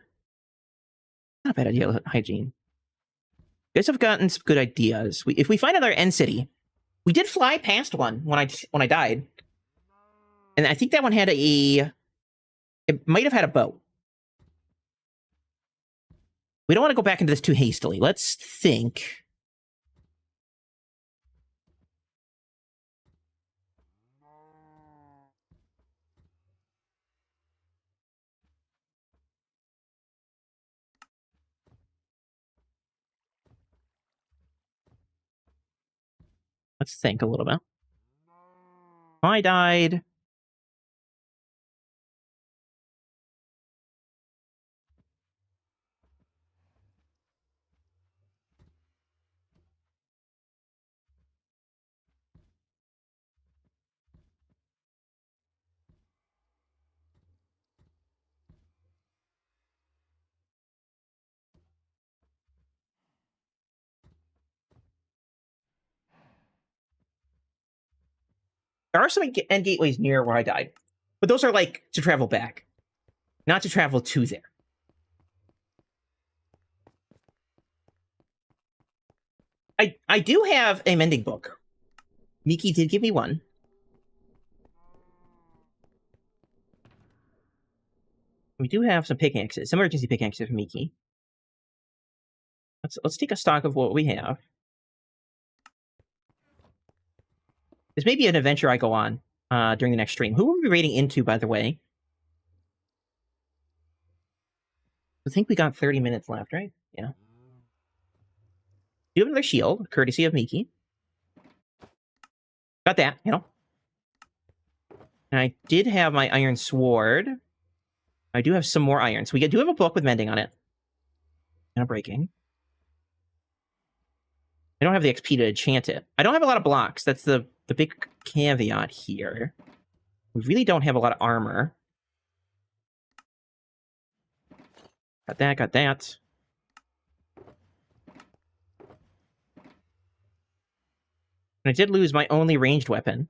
Not a bad idea, hygiene. You guys have gotten some good ideas. If we find another end city, we did fly past one when I died, and I think that one had a. It might have had a boat. We don't want to go back into this too hastily. Let's think. Let's think a little bit. I died. There are some end gateways near where I died, but those are like to travel back, not to travel to there. I do have a mending book. Miki did give me one. We do have some pickaxes, some emergency pickaxes from Miki. Let's take a stock of what we have. This may be an adventure I go on during the next stream. Who will we be raiding into, by the way? I think we got 30 minutes left, right? Yeah. You have another shield, courtesy of Miki. Got that, you know. And I did have my iron sword. I do have some more iron. So we do have a book with mending on it. And a breaking. I don't have the XP to enchant it. I don't have a lot of blocks. That's the big caveat here. We really don't have a lot of armor. Got that, got that. And I did lose my only ranged weapon.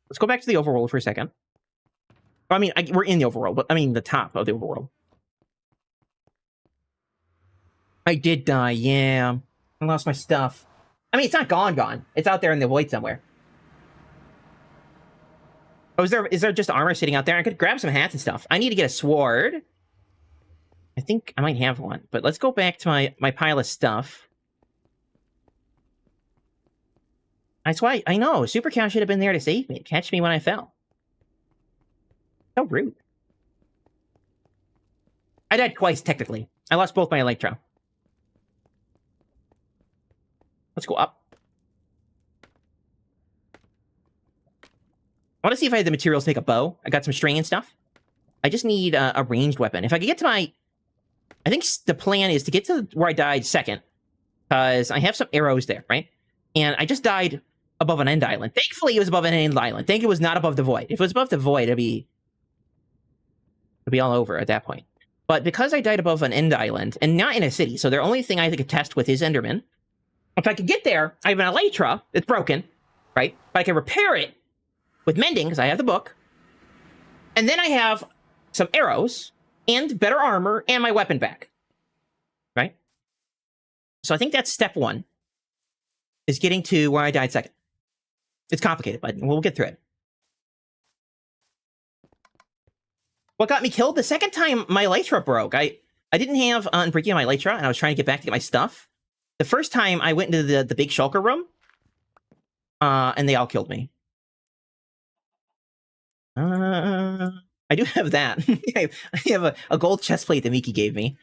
Let's go back to the overworld for a second. I mean, we're in the overworld, but I mean the top of the overworld. I did die, yeah. I lost my stuff. I mean, it's not gone. It's out there in the void somewhere. Oh, is there just armor sitting out there? I could grab some hats and stuff. I need to get a sword. I think I might have one, but let's go back to my pile of stuff. That's why, I know, Super Cow should have been there to save me, catch me when I fell. So rude. I died twice, technically. I lost both my Elytra. Let's go up. I want to see if I had the materials to make a bow. I got some string and stuff. I just need a ranged weapon. If I could get to my... I think the plan is to get to where I died second. Because I have some arrows there, right? And I just died above an end island. Thankfully, it was above an end island. Thank it was not above the void. If it was above the void, it'd be all over at that point. But because I died above an end island, and not in a city, so the only thing I could test with is Enderman. If I could get there, I have an Elytra that's broken, right? But I can repair it with mending, because I have the book. And then I have some arrows, and better armor, and my weapon back. Right? So I think that's step one, is getting to where I died second. It's complicated, but we'll get through it. What got me killed? The second time my Elytra broke. I didn't have Unbreaking on my Elytra, and I was trying to get back to get my stuff. The first time I went into the big shulker room, and they all killed me. I do have that. I have a gold chest plate that Miki gave me.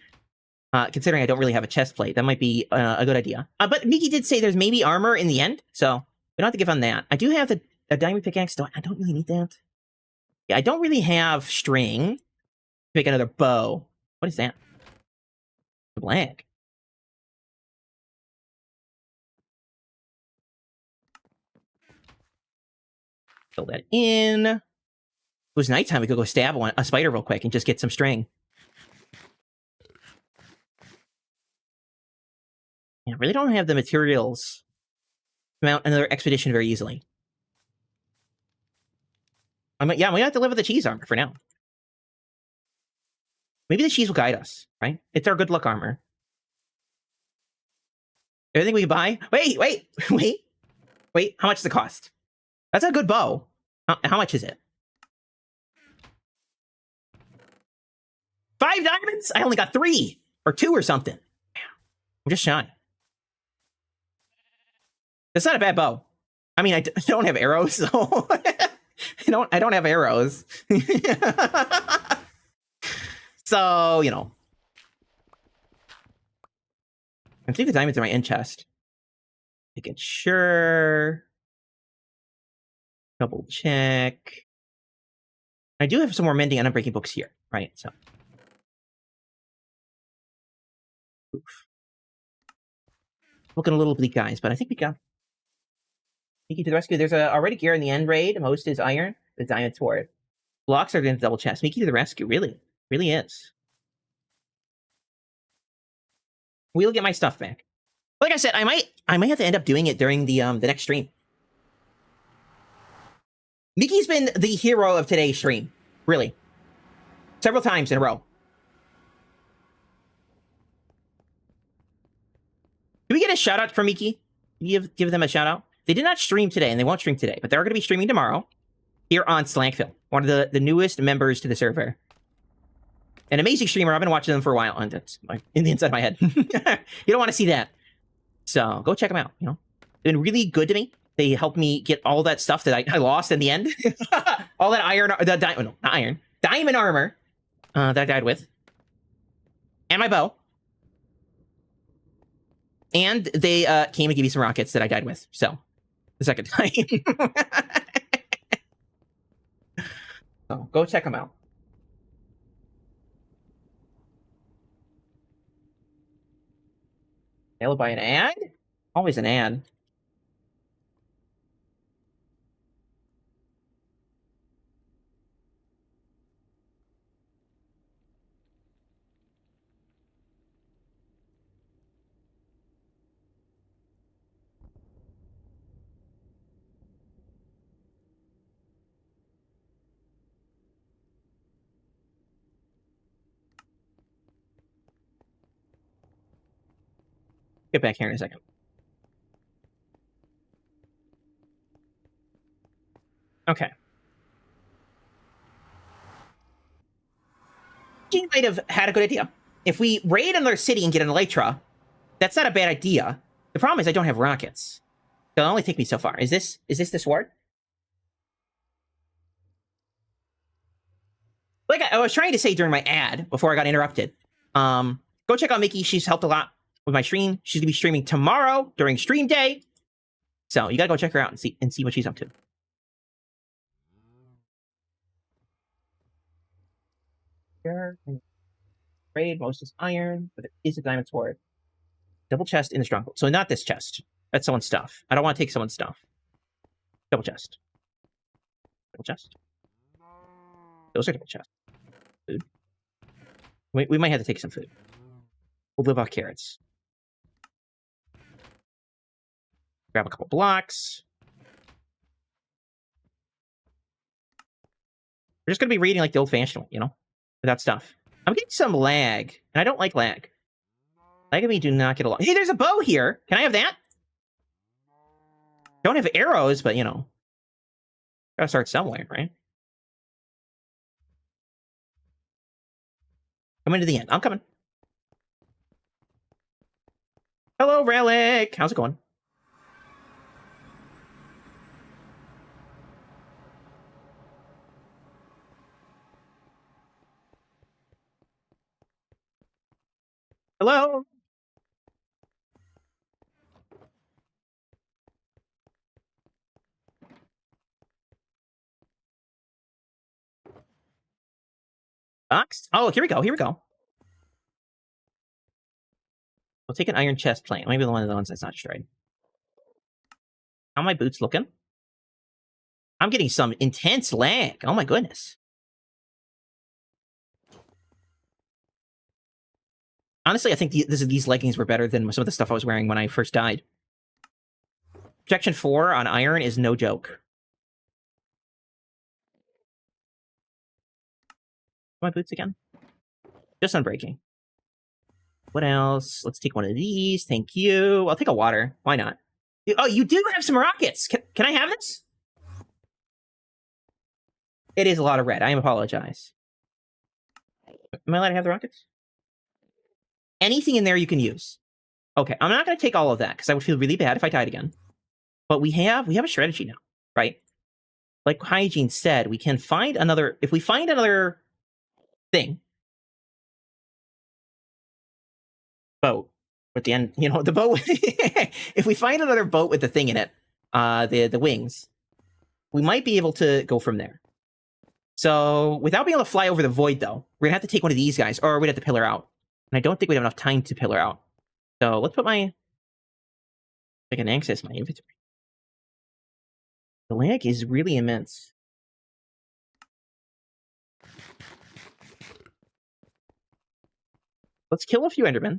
Considering I don't really have a chest plate, that might be a good idea. But Miki did say there's maybe armor in the end, so we don't have to give on that. I do have a diamond pickaxe, though I don't really need that. Yeah, I don't really have string to make another bow. What is that? Black. Fill that in. If it was nighttime, we could go stab a spider real quick and just get some string. Yeah, I really don't have the materials to mount another expedition very easily. We might have to live with the cheese armor for now. Maybe the cheese will guide us, right? It's our good luck armor. Everything we can buy? Wait. How much does it cost? That's a good bow. How much is it? 5 diamonds? I only got 3 or 2 or something. I'm just shy. That's not a bad bow. I mean, I don't have arrows, so I don't have arrows. So, you know. I think the diamonds in my end chest. Making sure. Double check. I do have some more mending and unbreaking books here, right? So. Oof. Looking a little bleak, guys, but I think we got. Miki to the rescue. There's already gear in the end raid. Most is iron. The diamond sword. Blocks are going to double chest. Miki to the rescue. Really is. We'll get my stuff back. Like I said, I might have to end up doing it during the next stream. Miki's been the hero of today's stream. Really. Several times in a row. Can we get a shout out from Miki? Give them a shout out. They did not stream today, and they won't stream today, but they're going to be streaming tomorrow here on SlackVille, one of the newest members to the server. An amazing streamer. I've been watching them for a while, and it's in the inside of my head. You don't want to see that. So go check them out. You know, they've been really good to me. They helped me get all that stuff that I lost in the end. All that diamond armor that I died with, and my bow. And they came and gave me some rockets that I died with. So, the second time. So, go check them out. Nailed by an ad? Always an ad. Get back here in a second. Okay. You might have had a good idea. If we raid another city and get an elytra, that's not a bad idea. The problem is I don't have rockets. It'll only take me so far. Is this the sword? Like I was trying to say during my ad before I got interrupted. Go check out Miki. She's helped a lot with my stream. She's gonna be streaming tomorrow during stream day. So you gotta go check her out and see what she's up to. Raid, most is iron, but it is a diamond sword. Double chest in the stronghold. So not this chest. That's someone's stuff. I don't want to take someone's stuff. Double chest. Double chest. Those are double chests. Food. We might have to take some food. We'll live off carrots. Grab a couple blocks. We're just going to be reading like the old-fashioned way, you know? Without stuff. I'm getting some lag, and I don't like lag. Lag and me do not get along. Hey, there's a bow here! Can I have that? Don't have arrows, but, you know. Gotta start somewhere, right? Coming to the end. I'm coming. Hello, Relic! How's it going? Hello? Box? Oh, here we go. Here we go. We'll take an iron chest plate. Maybe one of the ones that's not destroyed. How are my boots looking? I'm getting some intense lag. Oh my goodness. Honestly, I think these leggings were better than some of the stuff I was wearing when I first died. Projection 4 on iron is no joke. My boots again? Just unbreaking. What else? Let's take one of these. Thank you. I'll take a water. Why not? Oh, you do have some rockets. Can I have this? It is a lot of red. I apologize. Am I allowed to have the rockets? Anything in there you can use. Okay, I'm not going to take all of that because I would feel really bad if I died again. But we have a strategy now, right? Like Hygiene said, we can find another... If we find another thing... boat with the end, you know, the boat. If we find another boat with the thing in it, the wings, we might be able to go from there. So without being able to fly over the void, though, we're gonna have to take one of these guys, or we'd have to pillar out. And I don't think we have enough time to pillar out. So let's put I can access my inventory. The lag is really immense. Let's kill a few Endermen.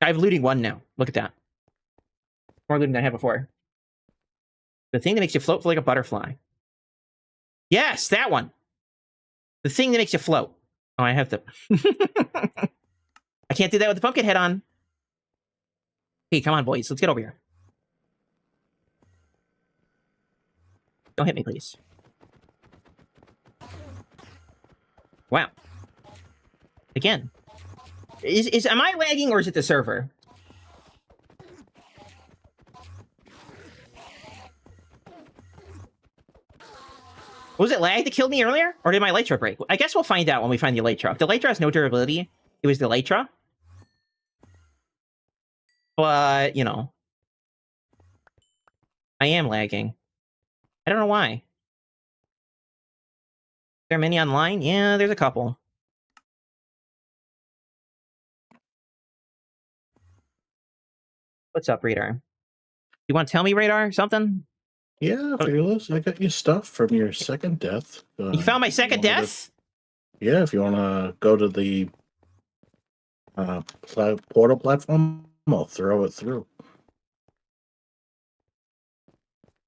I have looting 1 now. Look at that. More looting than I had before. The thing that makes you float like a butterfly. Yes, that one. The thing that makes you float. Oh, I have to... I can't do that with the pumpkin head on. Hey, come on, boys. Let's get over here. Don't hit me, please. Wow. Again. Am I lagging or is it the server? Was it lag that killed me earlier? Or did my elytra break? I guess we'll find out when we find the elytra. If the elytra has no durability, it was the elytra. But, you know. I am lagging. I don't know why. Are there many online? Yeah, there's a couple. What's up, Radar? You want to tell me, Radar, something? Yeah, Fearless, I got your stuff from your second death. You found my second death? Yeah, if you want to go to the portal platform, I'll throw it through.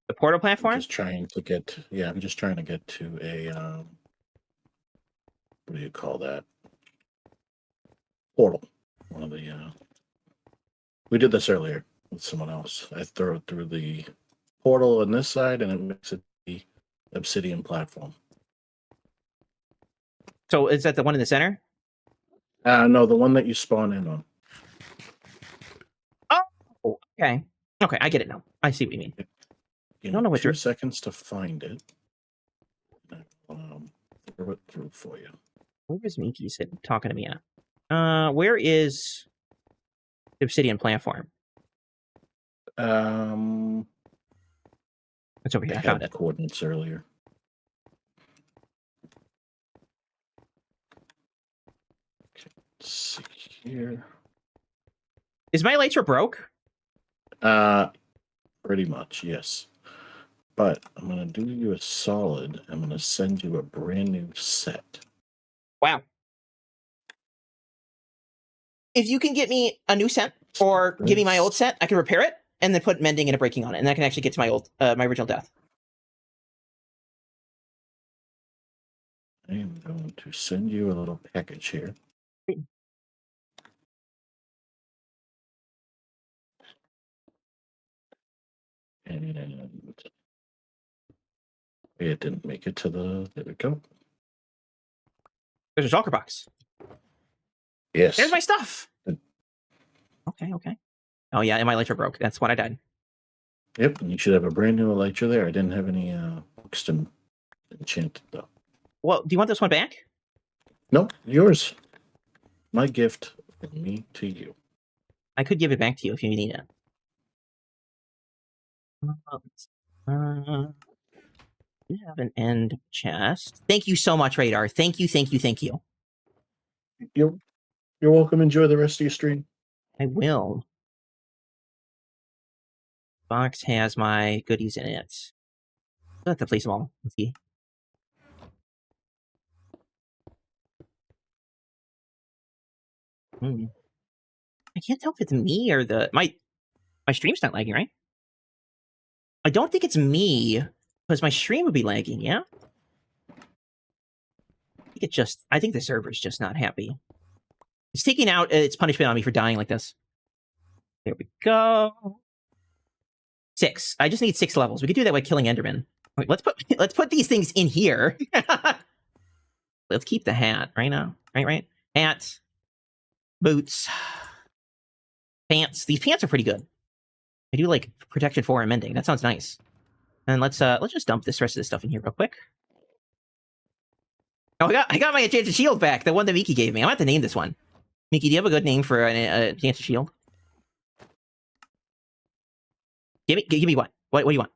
The portal platform? I'm just trying to get to a, what do you call that? Portal. One of the, we did this earlier with someone else. I throw it through the portal on this side, and it makes it the obsidian platform. So is that the one in the center? No, the one that you spawn in on. Oh, okay. Okay, I get it now. I see what you mean. You I don't know what 2 you're... seconds to find it. Throw it through for you. Where is Minky talking to me at? Where is the obsidian platform? It's over here. I found it. Coordinates earlier. Okay, let's see here. Is my elytra broke? Pretty much, yes. But I'm gonna do you a solid. I'm gonna send you a brand new set. Wow. If you can get me a new set or give me my old set, I can repair it and then put mending and a breaking on it, and I can actually get to my old, my original death. I am going to send you a little package here. And it didn't make it to the... There we go. There's a shulker box. Yes. There's my stuff. Okay, okay. Oh yeah, and my elytra broke. That's when I died. Yep, and you should have a brand new elytra there. I didn't have any books to enchant though. Well, do you want this one back? Nope, yours. My gift and me to you. I could give it back to you if you need it. We have an end chest. Thank you so much, Radar. Thank you, thank you, thank you. You're welcome. Enjoy the rest of your stream. I will. Box has my goodies in it. I'll have to place them all. Let's see. I can't tell if it's me or my stream's not lagging, right? I don't think it's me, because my stream would be lagging, yeah? I think the server's just not happy. It's taking out its punishment on me for dying like this. There we go. 6. I just need 6 levels. We could do that by killing Enderman. Wait, let's put these things in here. Let's keep the hat right now. Right. Hat. Boots. Pants. These pants are pretty good. I do like protection 4 and mending. That sounds nice. And let's just dump this rest of this stuff in here real quick. Oh, I got my enchanted shield back. The one that Miki gave me. I'm gonna have to name this one. Miki, do you have a good name for an enchanted shield? Give me what? What do you want?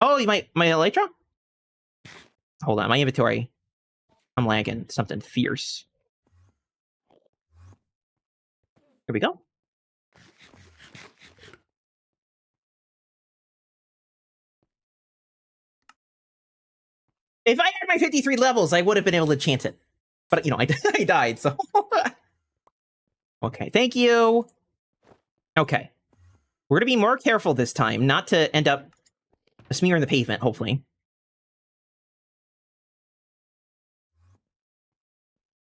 Oh, my elytra? Hold on, my inventory. I'm lagging something fierce. Here we go. If I had my 53 levels, I would have been able to enchant it. But, you know, I died, so... Okay, thank you. Okay. We're going to be more careful this time, not to end up smearing the pavement, hopefully.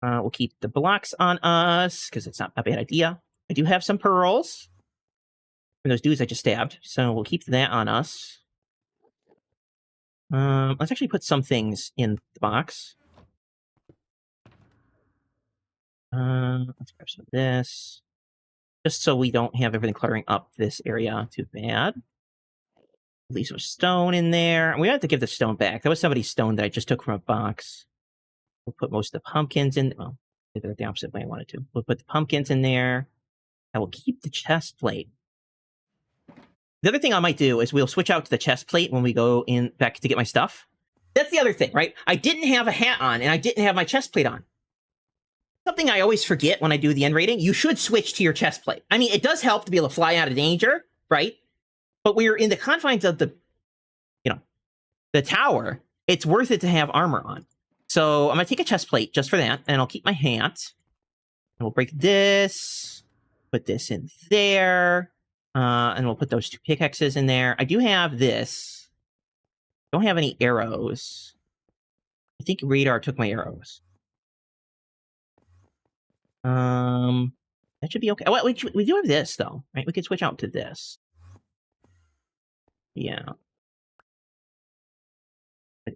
We'll keep the blocks on us, because it's not a bad idea. I do have some pearls from those dudes I just stabbed, so we'll keep that on us. Let's actually put some things in the box. Let's grab some of this. Just so we don't have everything cluttering up this area too bad. Leave some stone in there. We have to give the stone back. That was somebody's stone that I just took from a box. We'll put most of the pumpkins in. Well, they're the opposite way I wanted to. We'll put the pumpkins in there. I will keep the chest plate. The other thing I might do is we'll switch out to the chest plate when we go in back to get my stuff. That's the other thing, right? I didn't have a hat on, and I didn't have my chest plate on. Something I always forget when I do the end rating, you should switch to your chest plate. I mean, it does help to be able to fly out of danger, right? But when you're in the confines of the tower, it's worth it to have armor on. So I'm going to take a chest plate just for that, and I'll keep my hat. And we'll break this, put this in there, and we'll put those 2 pickaxes in there. I do have this. Don't have any arrows. I think Radar took my arrows. That should be okay. Oh, we do have this, though, right? We could switch out to this. Yeah.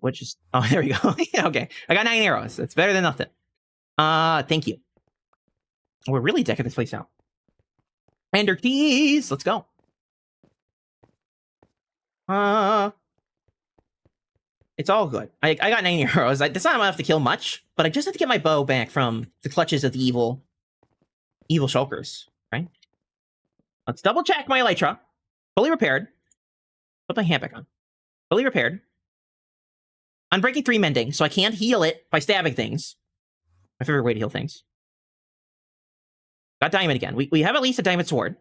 What just... Oh, there we go. Yeah, okay. I got 9 arrows. That's better than nothing. Thank you. We're really decking this place out. Ender keys! Let's go. It's all good. I got 9 arrows. That's not enough to kill much, but I just have to get my bow back from the clutches of the evil shulkers, right? Let's double check my elytra. Fully repaired. Put my hat back on. Fully repaired. Unbreaking 3 mending, so I can't heal it by stabbing things. My favorite way to heal things. Got diamond again. We have at least a diamond sword.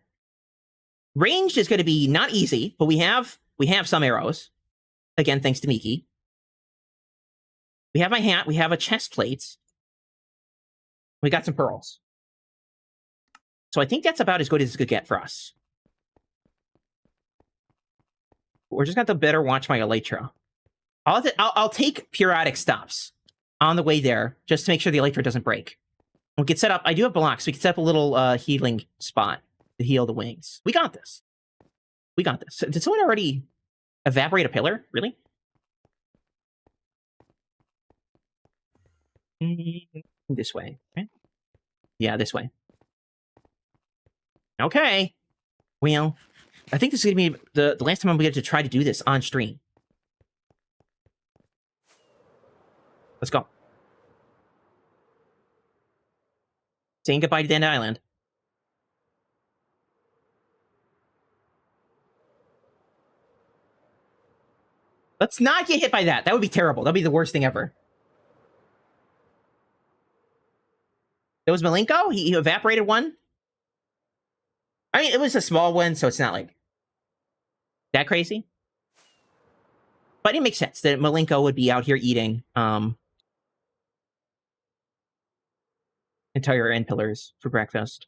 Ranged is going to be not easy, but we have some arrows. Again, thanks to Miki. We have my hat. We have a chest plate. We got some pearls. So I think that's about as good as it could get for us. We're just going to better watch my elytra. I'll take periodic stops on the way there just to make sure the elytra doesn't break. We'll get set up. I do have blocks. We can set up a little healing spot to heal the wings. We got this. We got this. Did someone already evaporate a pillar? Really? This way, right? Yeah, this way. Okay. Well, I think this is going to be the last time I'm going to try to do this on stream. Let's go. Saying goodbye to the end island. Let's not get hit by that. That would be terrible. That'd be the worst thing ever. It was Malenko? He evaporated one? I mean, it was a small one, so it's not like that crazy. But it makes sense that Malenko would be out here eating entire end pillars for breakfast.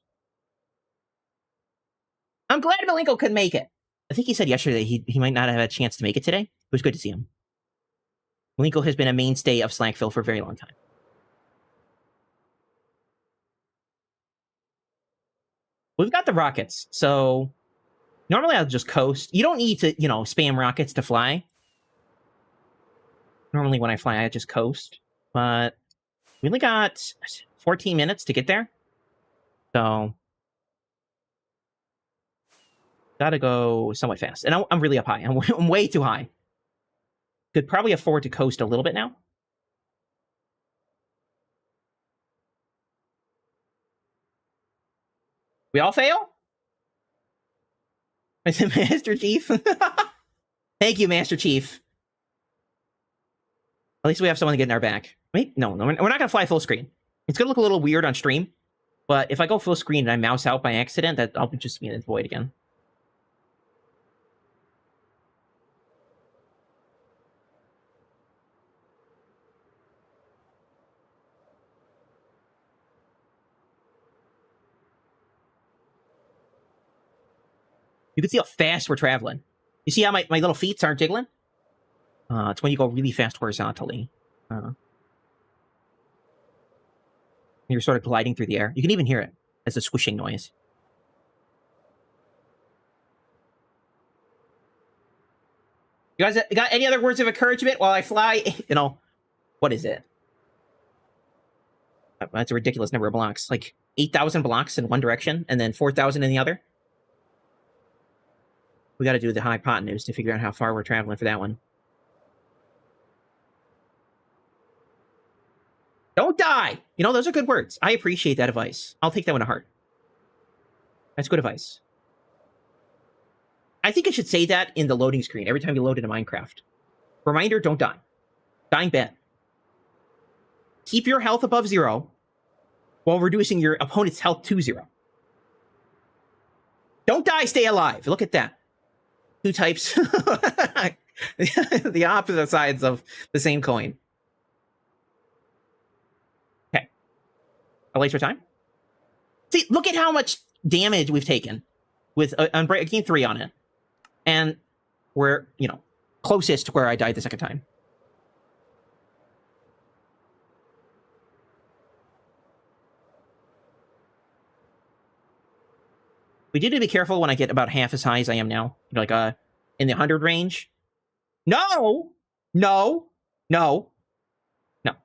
I'm glad Malenko could make it. I think he said yesterday he might not have a chance to make it today. It was good to see him. Malenko has been a mainstay of SlackVille for a very long time. We've got the rockets, so normally I'll just coast. You don't need to, you know, spam rockets to fly. Normally when I fly, I just coast. But we only got 14 minutes to get there. So gotta go somewhat fast. And I'm really up high. I'm way too high. Could probably afford to coast a little bit now. We all fail? I said Master Chief. Thank you, Master Chief. At least we have someone to get in our back. Wait, no, we're not going to fly full screen. It's going to look a little weird on stream. But if I go full screen and I mouse out by accident, I'll just be in the void again. You can see how fast we're traveling. You see how my little feet aren't jiggling? It's when you go really fast horizontally. You're sort of gliding through the air. You can even hear it as a squishing noise. You guys got any other words of encouragement while I fly? You know, what is it? That's a ridiculous number of blocks. Like 8,000 blocks in one direction and then 4,000 in the other. We got to do the hypotenuse to figure out how far we're traveling for that one. Don't die! You know, those are good words. I appreciate that advice. I'll take that one to heart. That's good advice. I think I should say that in the loading screen every time you load into Minecraft. Reminder, don't die. Dying bad. Keep your health above 0 while reducing your opponent's health to 0. Don't die, stay alive. Look at that. Two types. The opposite sides of the same coin. Okay. I'll waste your time. See, look at how much damage we've taken with Breaking 3 on it. And we're, you know, closest to where I died the second time. We do need to be careful when I get about half as high as I am now. You know, like in the 100 range. No! No! No! No.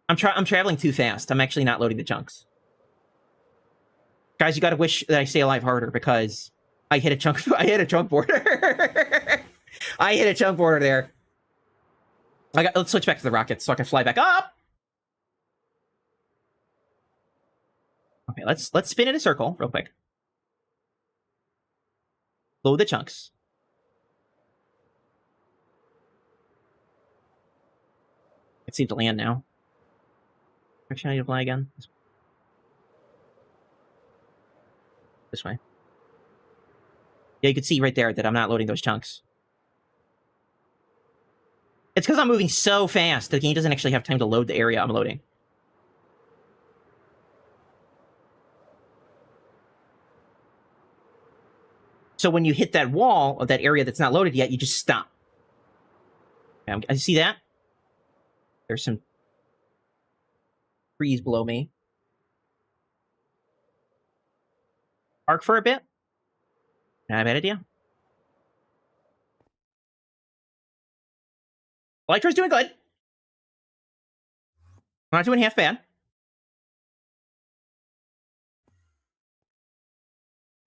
I'm traveling too fast. I'm actually not loading the chunks. Guys, you gotta wish that I stay alive harder because I hit a chunk border. I hit a chunk border there. Let's switch back to the rockets so I can fly back up. Okay, let's spin in a circle real quick. Load the chunks. It seems to land now. Direction I need to fly again. This way. Yeah, you can see right there that I'm not loading those chunks. It's because I'm moving so fast, the game doesn't actually have time to load the area I'm loading. So when you hit that wall of that area that's not loaded yet, you just stop. Okay, I see that. There's some trees below me. Park for a bit. Not a bad idea. Electro's doing good. I'm not doing half bad.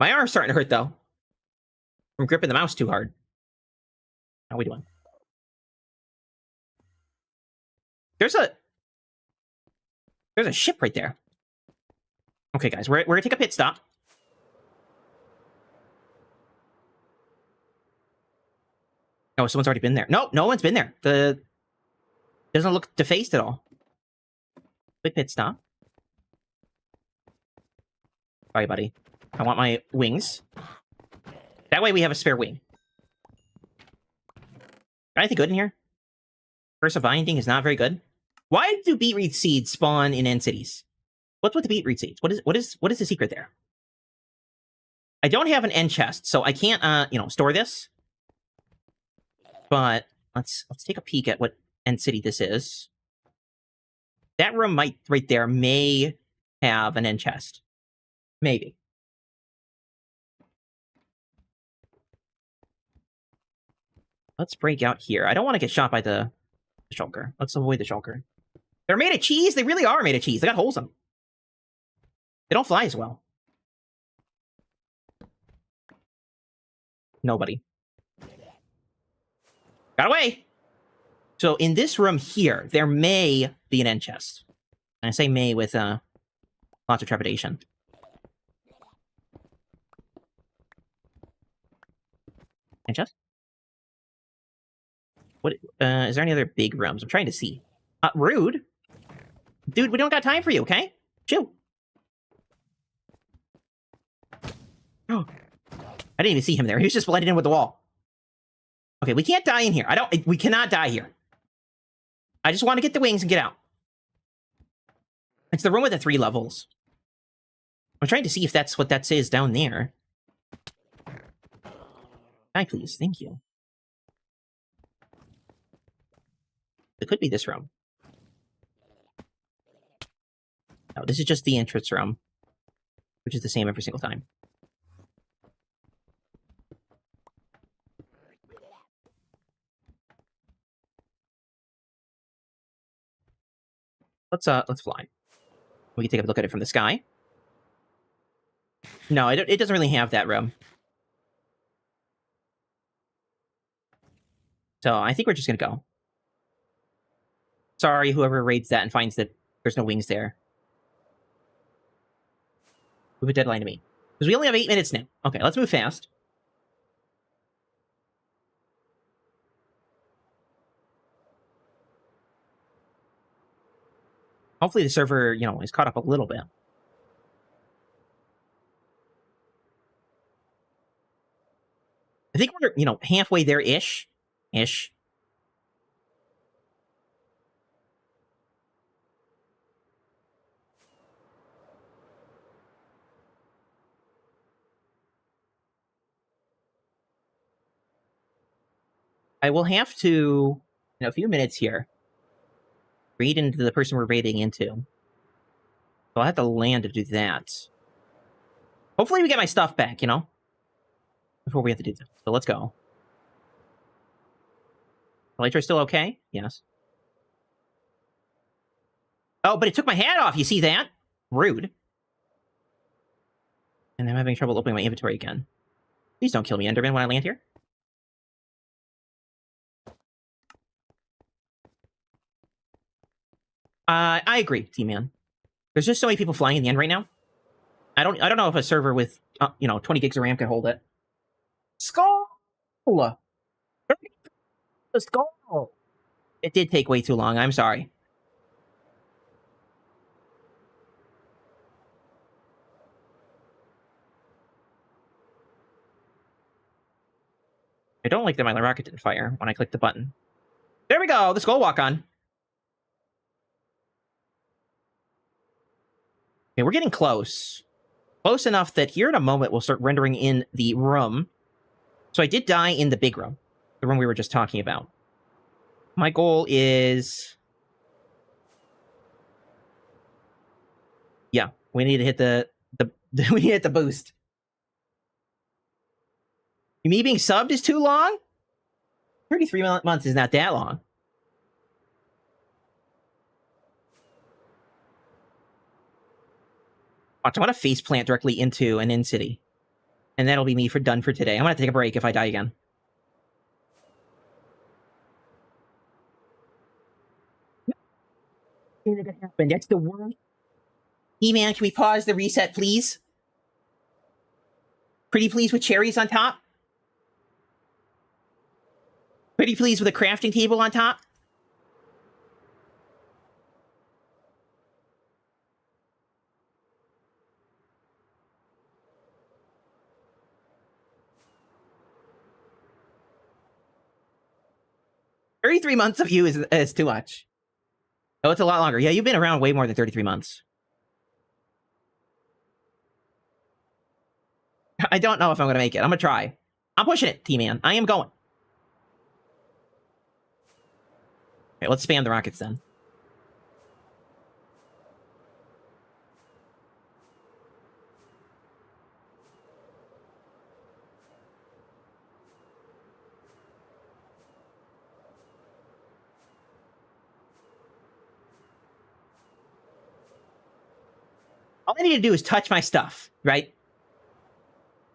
My arm's starting to hurt, though. I'm gripping the mouse too hard. How are we doing? There's a ship right there. Okay, guys, we're gonna take a pit stop. Oh, someone's already been there. No, no one's been there. The doesn't look defaced at all. Quick pit stop. Sorry, buddy. I want my wings. That way we have a spare wing. Anything good in here? Curse of Binding is not very good. Why do beetroot seeds spawn in end cities? What's with the beetroot seeds? What is the secret there? I don't have an end chest, so I can't store this. But let's take a peek at what end city this is. That room right there may have an end chest. Maybe. Let's break out here. I don't want to get shot by the shulker. Let's avoid the shulker. They're made of cheese. They really are made of cheese. They got holes in them. They don't fly as well. Nobody. Got away! So in this room here, there may be an end chest. And I say may with lots of trepidation. End chest? What is there any other big rooms? I'm trying to see. Rude. Dude, we don't got time for you, okay? Chill. Oh. I didn't even see him there. He was just blended in with the wall. Okay, we can't die in here. We cannot die here. I just want to get the wings and get out. It's the room with the 3 levels. I'm trying to see if that's what that says down there. Die, please. Thank you. It could be this room. No, this is just the entrance room, which is the same every single time. Let's fly. We can take a look at it from the sky. No, it doesn't really have that room. So I think we're just gonna go. Sorry, whoever raids that and finds that there's no wings there. Move a deadline to me. Because we only have 8 minutes now. Okay, let's move fast. Hopefully the server, is caught up a little bit. I think we're, halfway there-ish. Ish. I will have to, in a few minutes here, raid into the person we're raiding into. So I'll have to land to do that. Hopefully we get my stuff back, before we have to do this. So let's go. Elytra still okay? Yes. Oh, but it took my hat off. You see that? Rude. And I'm having trouble opening my inventory again. Please don't kill me, Enderman, when I land here. I agree, T-Man. There's just so many people flying in the end right now. I don't know if a server with 20 gigs of RAM can hold it. Sköll! The Sköll! It did take way too long. I'm sorry. I don't like that my rocket didn't fire when I clicked the button. There we go! The Sköll walk on. Okay, we're getting close. Close enough that here in a moment we'll start rendering in the room. So I did die in the big room. The room we were just talking about. My goal is... Yeah, we need to hit the we need to hit the boost. Me being subbed is too long? 33 months is not that long. Watch, I want to face plant directly into an end city. And that'll be me done for today. I'm going to take a break if I die again. That's the worst. E-Man, can we pause the reset, please? Pretty please with cherries on top? Pretty pleased with a crafting table on top. $33 months of you is too much. Oh, it's a lot longer. Yeah, you've been around way more than 33 months. I don't know if I'm going to make it. I'm going to try. I'm pushing it, T-Man. I am going. Okay, let's spam the rockets then. All I need to do is touch my stuff, right?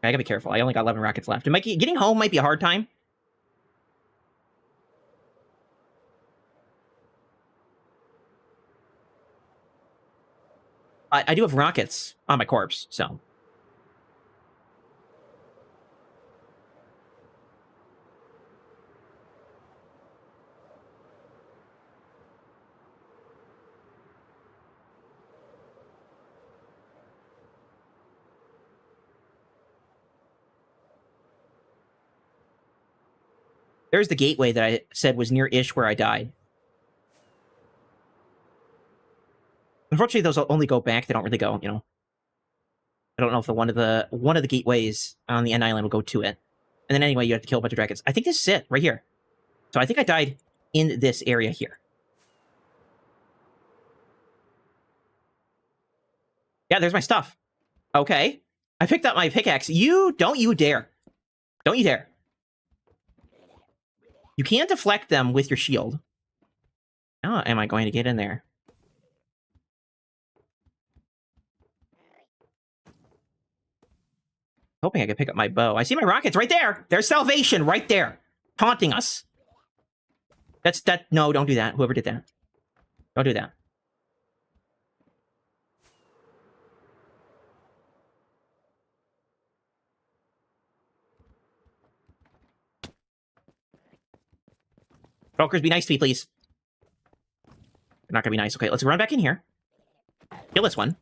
I gotta be careful. I only got 11 rockets left. Getting home might be a hard time. I do have rockets on my corpse, so. There's the gateway that I said was near-ish where I died. Unfortunately, those only go back. They don't really go, you know. I don't know if one of the gateways on the end island will go to it. And then anyway, you have to kill a bunch of dragons. I think this is it, right here. So I think I died in this area here. Yeah, there's my stuff. Okay. I picked up my pickaxe. Don't you dare. Don't you dare. You can't deflect them with your shield. How am I going to get in there? Hoping I could pick up my bow. I see my rockets right there. There's salvation right there. Taunting us. No, don't do that. Whoever did that. Don't do that. Brokers, be nice to me, please. They're not gonna be nice. Okay, let's run back in here. Kill this one.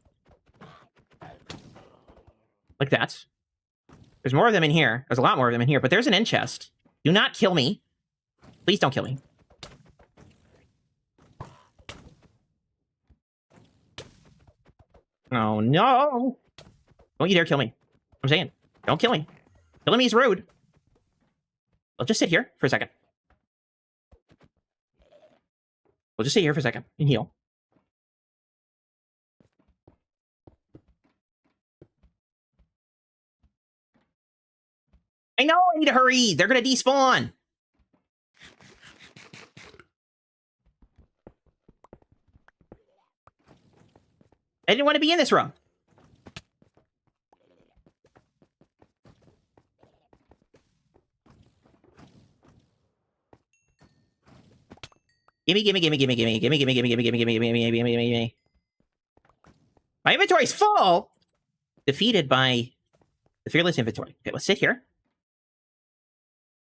Like that. There's more of them in here. There's a lot more of them in here, but there's an end chest. Do not kill me. Please don't kill me. Oh, no. Don't you dare kill me. I'm saying, don't kill me. Killing me is rude. I'll just sit here for a second. We'll just sit here for a second and heal. I know I need to hurry. They're going to despawn. I didn't want to be in this room. Gimme. My inventory's full. Defeated by the Fearless inventory. Okay, let's sit here.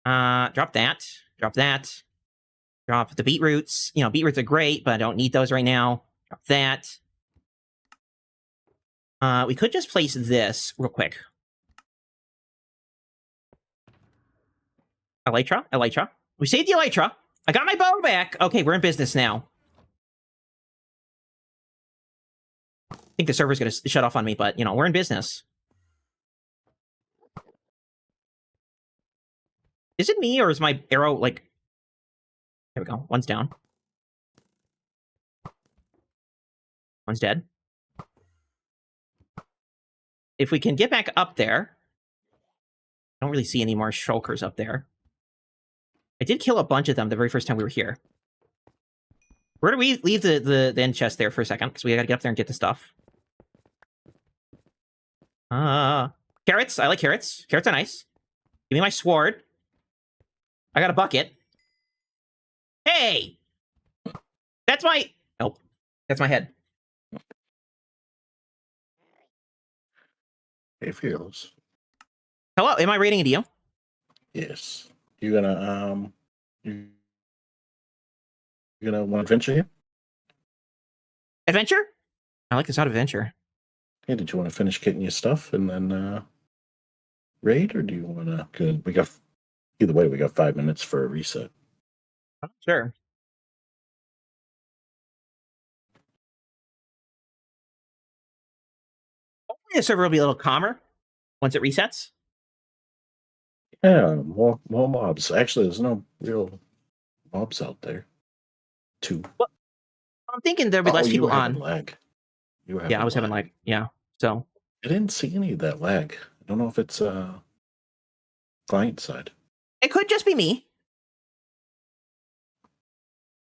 Drop that. Drop that. Drop the beetroots. You know, beetroots are great, but I don't need those right now. Drop that. We could just place this real quick. Elytra. We saved the Elytra. I got my bow back. Okay, we're in business now. I think the server's going to shut off on me, but, you know, we're in business. Is it me, or is my arrow, like... There we go. One's down. One's dead. If we can get back up there... I don't really see any more shulkers up there. I did kill a bunch of them the very first time we were here. Where do we leave the end chest there for a second? Because we gotta get up there and get the stuff. Carrots. I like carrots. Carrots are nice. Give me my sword. I got a bucket. Hey! That's my... Nope. That's my head. Hey, Fearless. Hello, am I raiding into you? Yes. You're You gonna want adventure here? Adventure? I like this out adventure. Hey, did you want to finish getting your stuff and then raid, or do you want to? Good. We got either way. We got 5 minutes for a reset. Sure. Hopefully the server will be a little calmer once it resets. Yeah, more mobs. Actually, there's no real mobs out there. Two. Well, I'm thinking there'll be less people on. Lag. You were Yeah, I was having lag. Yeah. So I didn't see any of that lag. I don't know if it's client side. it could just be me.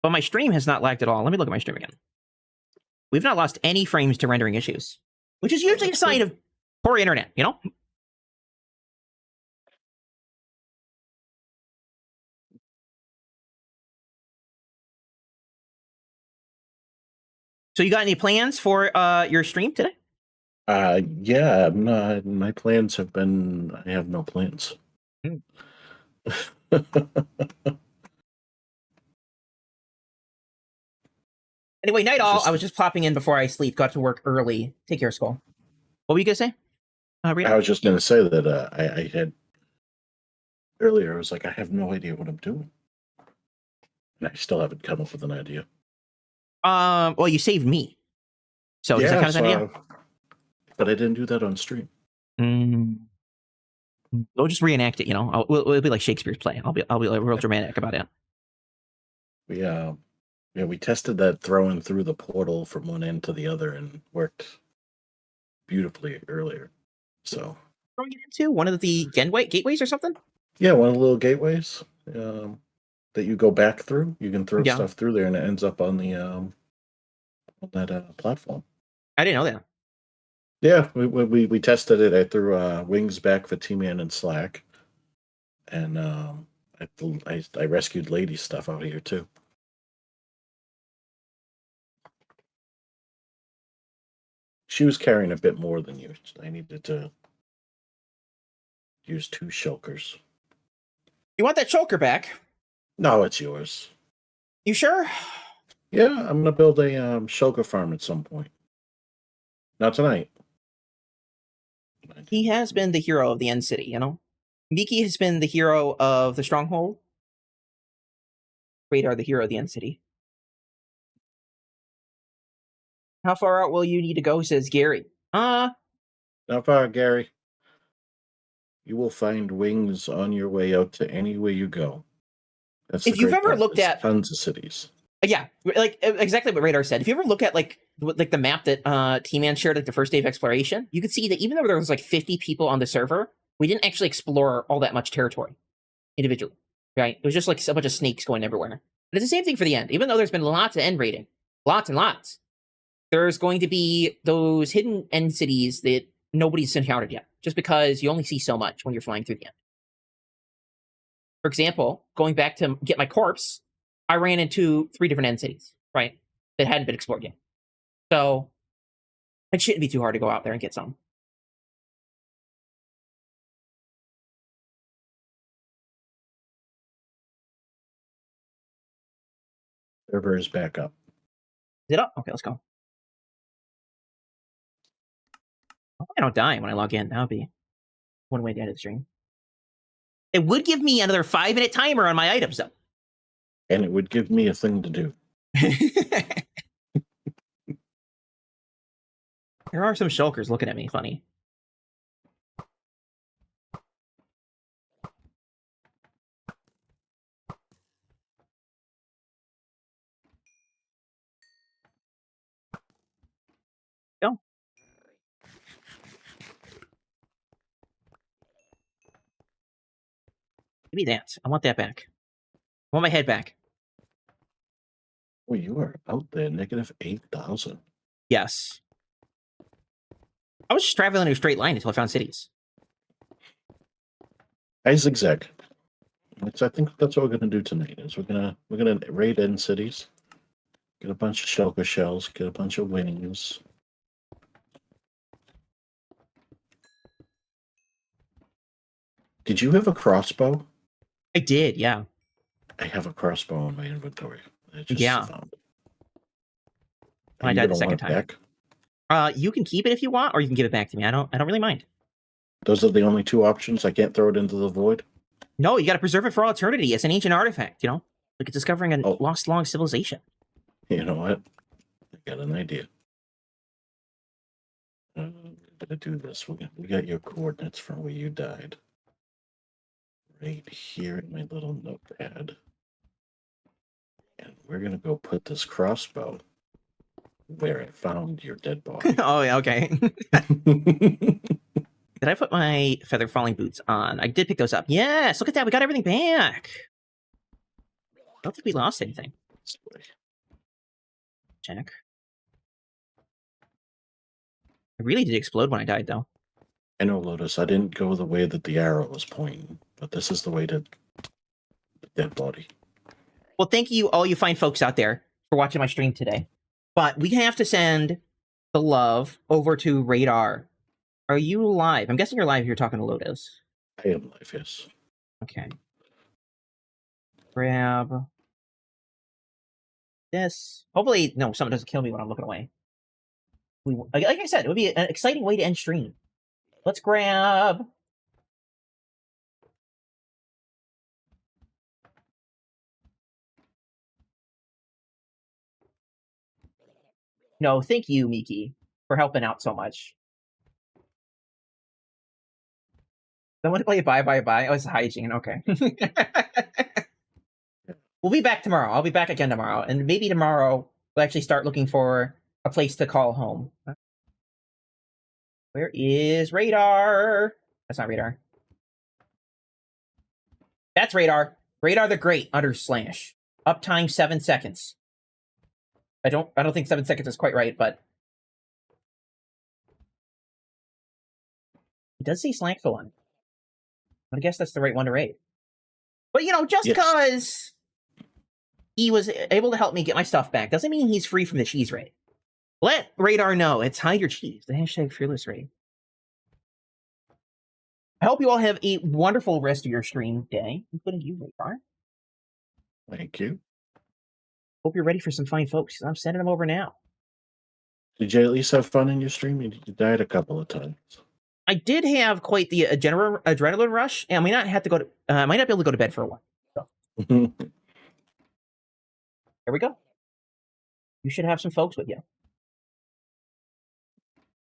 But my stream has not lagged at all. Let me look at my stream again. We've not lost any frames to rendering issues, which is usually a sign of poor internet, you know? So you got any plans for your stream today? Yeah, my plans have been. I have no plans. Anyway, night all. I was just popping in before I sleep. Got to work early. Take care, Sköll. What were you gonna say? Rita? I was just gonna say that I had earlier. I was like, I have no idea what I'm doing, and I still haven't come up with an idea. Well, you saved me. So does that count as an idea? But I didn't do that on stream. We'll just reenact it. You know, it'll be like Shakespeare's play. I'll be real dramatic about it. We tested that throwing through the portal from one end to the other and worked beautifully earlier. So Throwing it into one of the gateways or something? Yeah, one of the little gateways that you go back through. You can throw stuff through there, and it ends up on the on that platform. I didn't know that. Yeah, we tested it. I threw wings back for T-Man and Slack, and I rescued Lady stuff out here too. She was carrying a bit more than you. I needed to use 2 shulkers. You want that shulker back? No, it's yours. You sure? Yeah, I'm gonna build a shulker farm at some point. Not tonight. He has been the hero of the End City, you know? Miki has been the hero of the Stronghold. Radar, the hero of the End City. How far out will you need to go, says Gary. Not far, Gary. You will find wings on your way out to anywhere you go. That's if you've ever looked at tons of cities. Yeah, like exactly what Radar said. If you ever look at like the map that T-Man shared like the first day of exploration, you could see that even though there was like 50 people on the server, we didn't actually explore all that much territory individually, right? It was just like a bunch of snakes going everywhere. And it's the same thing for the end. Even though there's been lots of end raiding, lots and lots, there's going to be those hidden end cities that nobody's encountered yet, just because you only see so much when you're flying through the end. For example, going back to get my corpse, I ran into 3 different end cities, right, that hadn't been explored yet. So it shouldn't be too hard to go out there and get some. Server is back up. Is it up? Okay, let's go. Hopefully I don't die when I log in. That would be one way to end the stream. It would give me another 5-minute timer on my items, though. And it would give me a thing to do. There are some shulkers looking at me funny. Go. Give me that. I want that back. I want my head back. Oh, you are out there, negative 8,000. Yes. I was just traveling in a straight line until I found cities. I zigzag. I think that's what we're gonna do tonight. Is we're gonna raid end cities, get a bunch of shulker shells, get a bunch of wings. Did you have a crossbow? I did, yeah. I have a crossbow in my inventory. I just Yeah. found it. I You died the don't second want it time. back? You can keep it if you want, or you can give it back to me. I don't really mind. Those are the only two options. I can't throw it into the void. No, you got to preserve it for all eternity. It's an ancient artifact, you know? Like it's discovering a Oh. lost long civilization. You know what? I got an idea. I'm gonna do this. We got your coordinates from where you died. Right here in my little notepad. And we're gonna go put this crossbow where I found your dead body. Oh, yeah, okay. Did I put my feather falling boots on? I did pick those up. Yes, look at that. We got everything back. I don't think we lost anything. This way. Check. It really did explode when I died, though. I know, Lotus, I didn't go the way that the arrow was pointing, but this is the way to the dead body. Well, thank you, all you fine folks out there, for watching my stream today. But we have to send the love over to Radar. Are you live? I'm guessing you're live if you're talking to Lotus. I am life, yes. Okay. Grab this. Hopefully, no, someone doesn't kill me when I'm looking away. Like I said, it would be an exciting way to end stream. Let's grab... No, thank you, Miki, for helping out so much. Someone play bye. Oh, it's hygiene. Okay. We'll be back tomorrow. I'll be back again tomorrow. And maybe tomorrow we'll actually start looking for a place to call home. Where is Radar? That's not Radar. That's Radar. Radar the Great under Slash. Uptime 7 seconds. I don't think 7 seconds is quite right, but it does say SlackVille on it. I guess that's the right one to rate. But you know, just because he was able to help me get my stuff back doesn't mean he's free from the cheese raid. Let Radar know it's hide your cheese, the hashtag fearless raid. I hope you all have a wonderful rest of your stream day, including you, Radar. Thank you. Hope you're ready for some fine folks. I'm sending them over now. Did you at least have fun in your stream? You died a couple of times. I did have quite the adrenaline rush, and I might not have to go to. I might not be able to go to bed for a while. So. There we go. You should have some folks with you.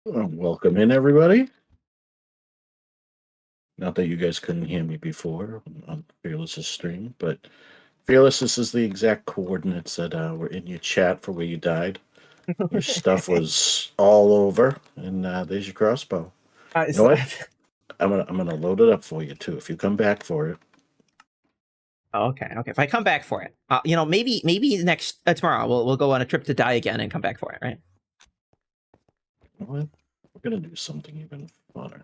Well, welcome in, everybody. Not that you guys couldn't hear me before on Fearless's stream, but Fearless, this is the exact coordinates that were in your chat for where you died. Your stuff was all over, and there's your crossbow. You know what? I'm gonna load it up for you too. If you come back for it. Okay. If I come back for it, you know, maybe next tomorrow we'll go on a trip to die again and come back for it, right? You know what? We're gonna do something even funner.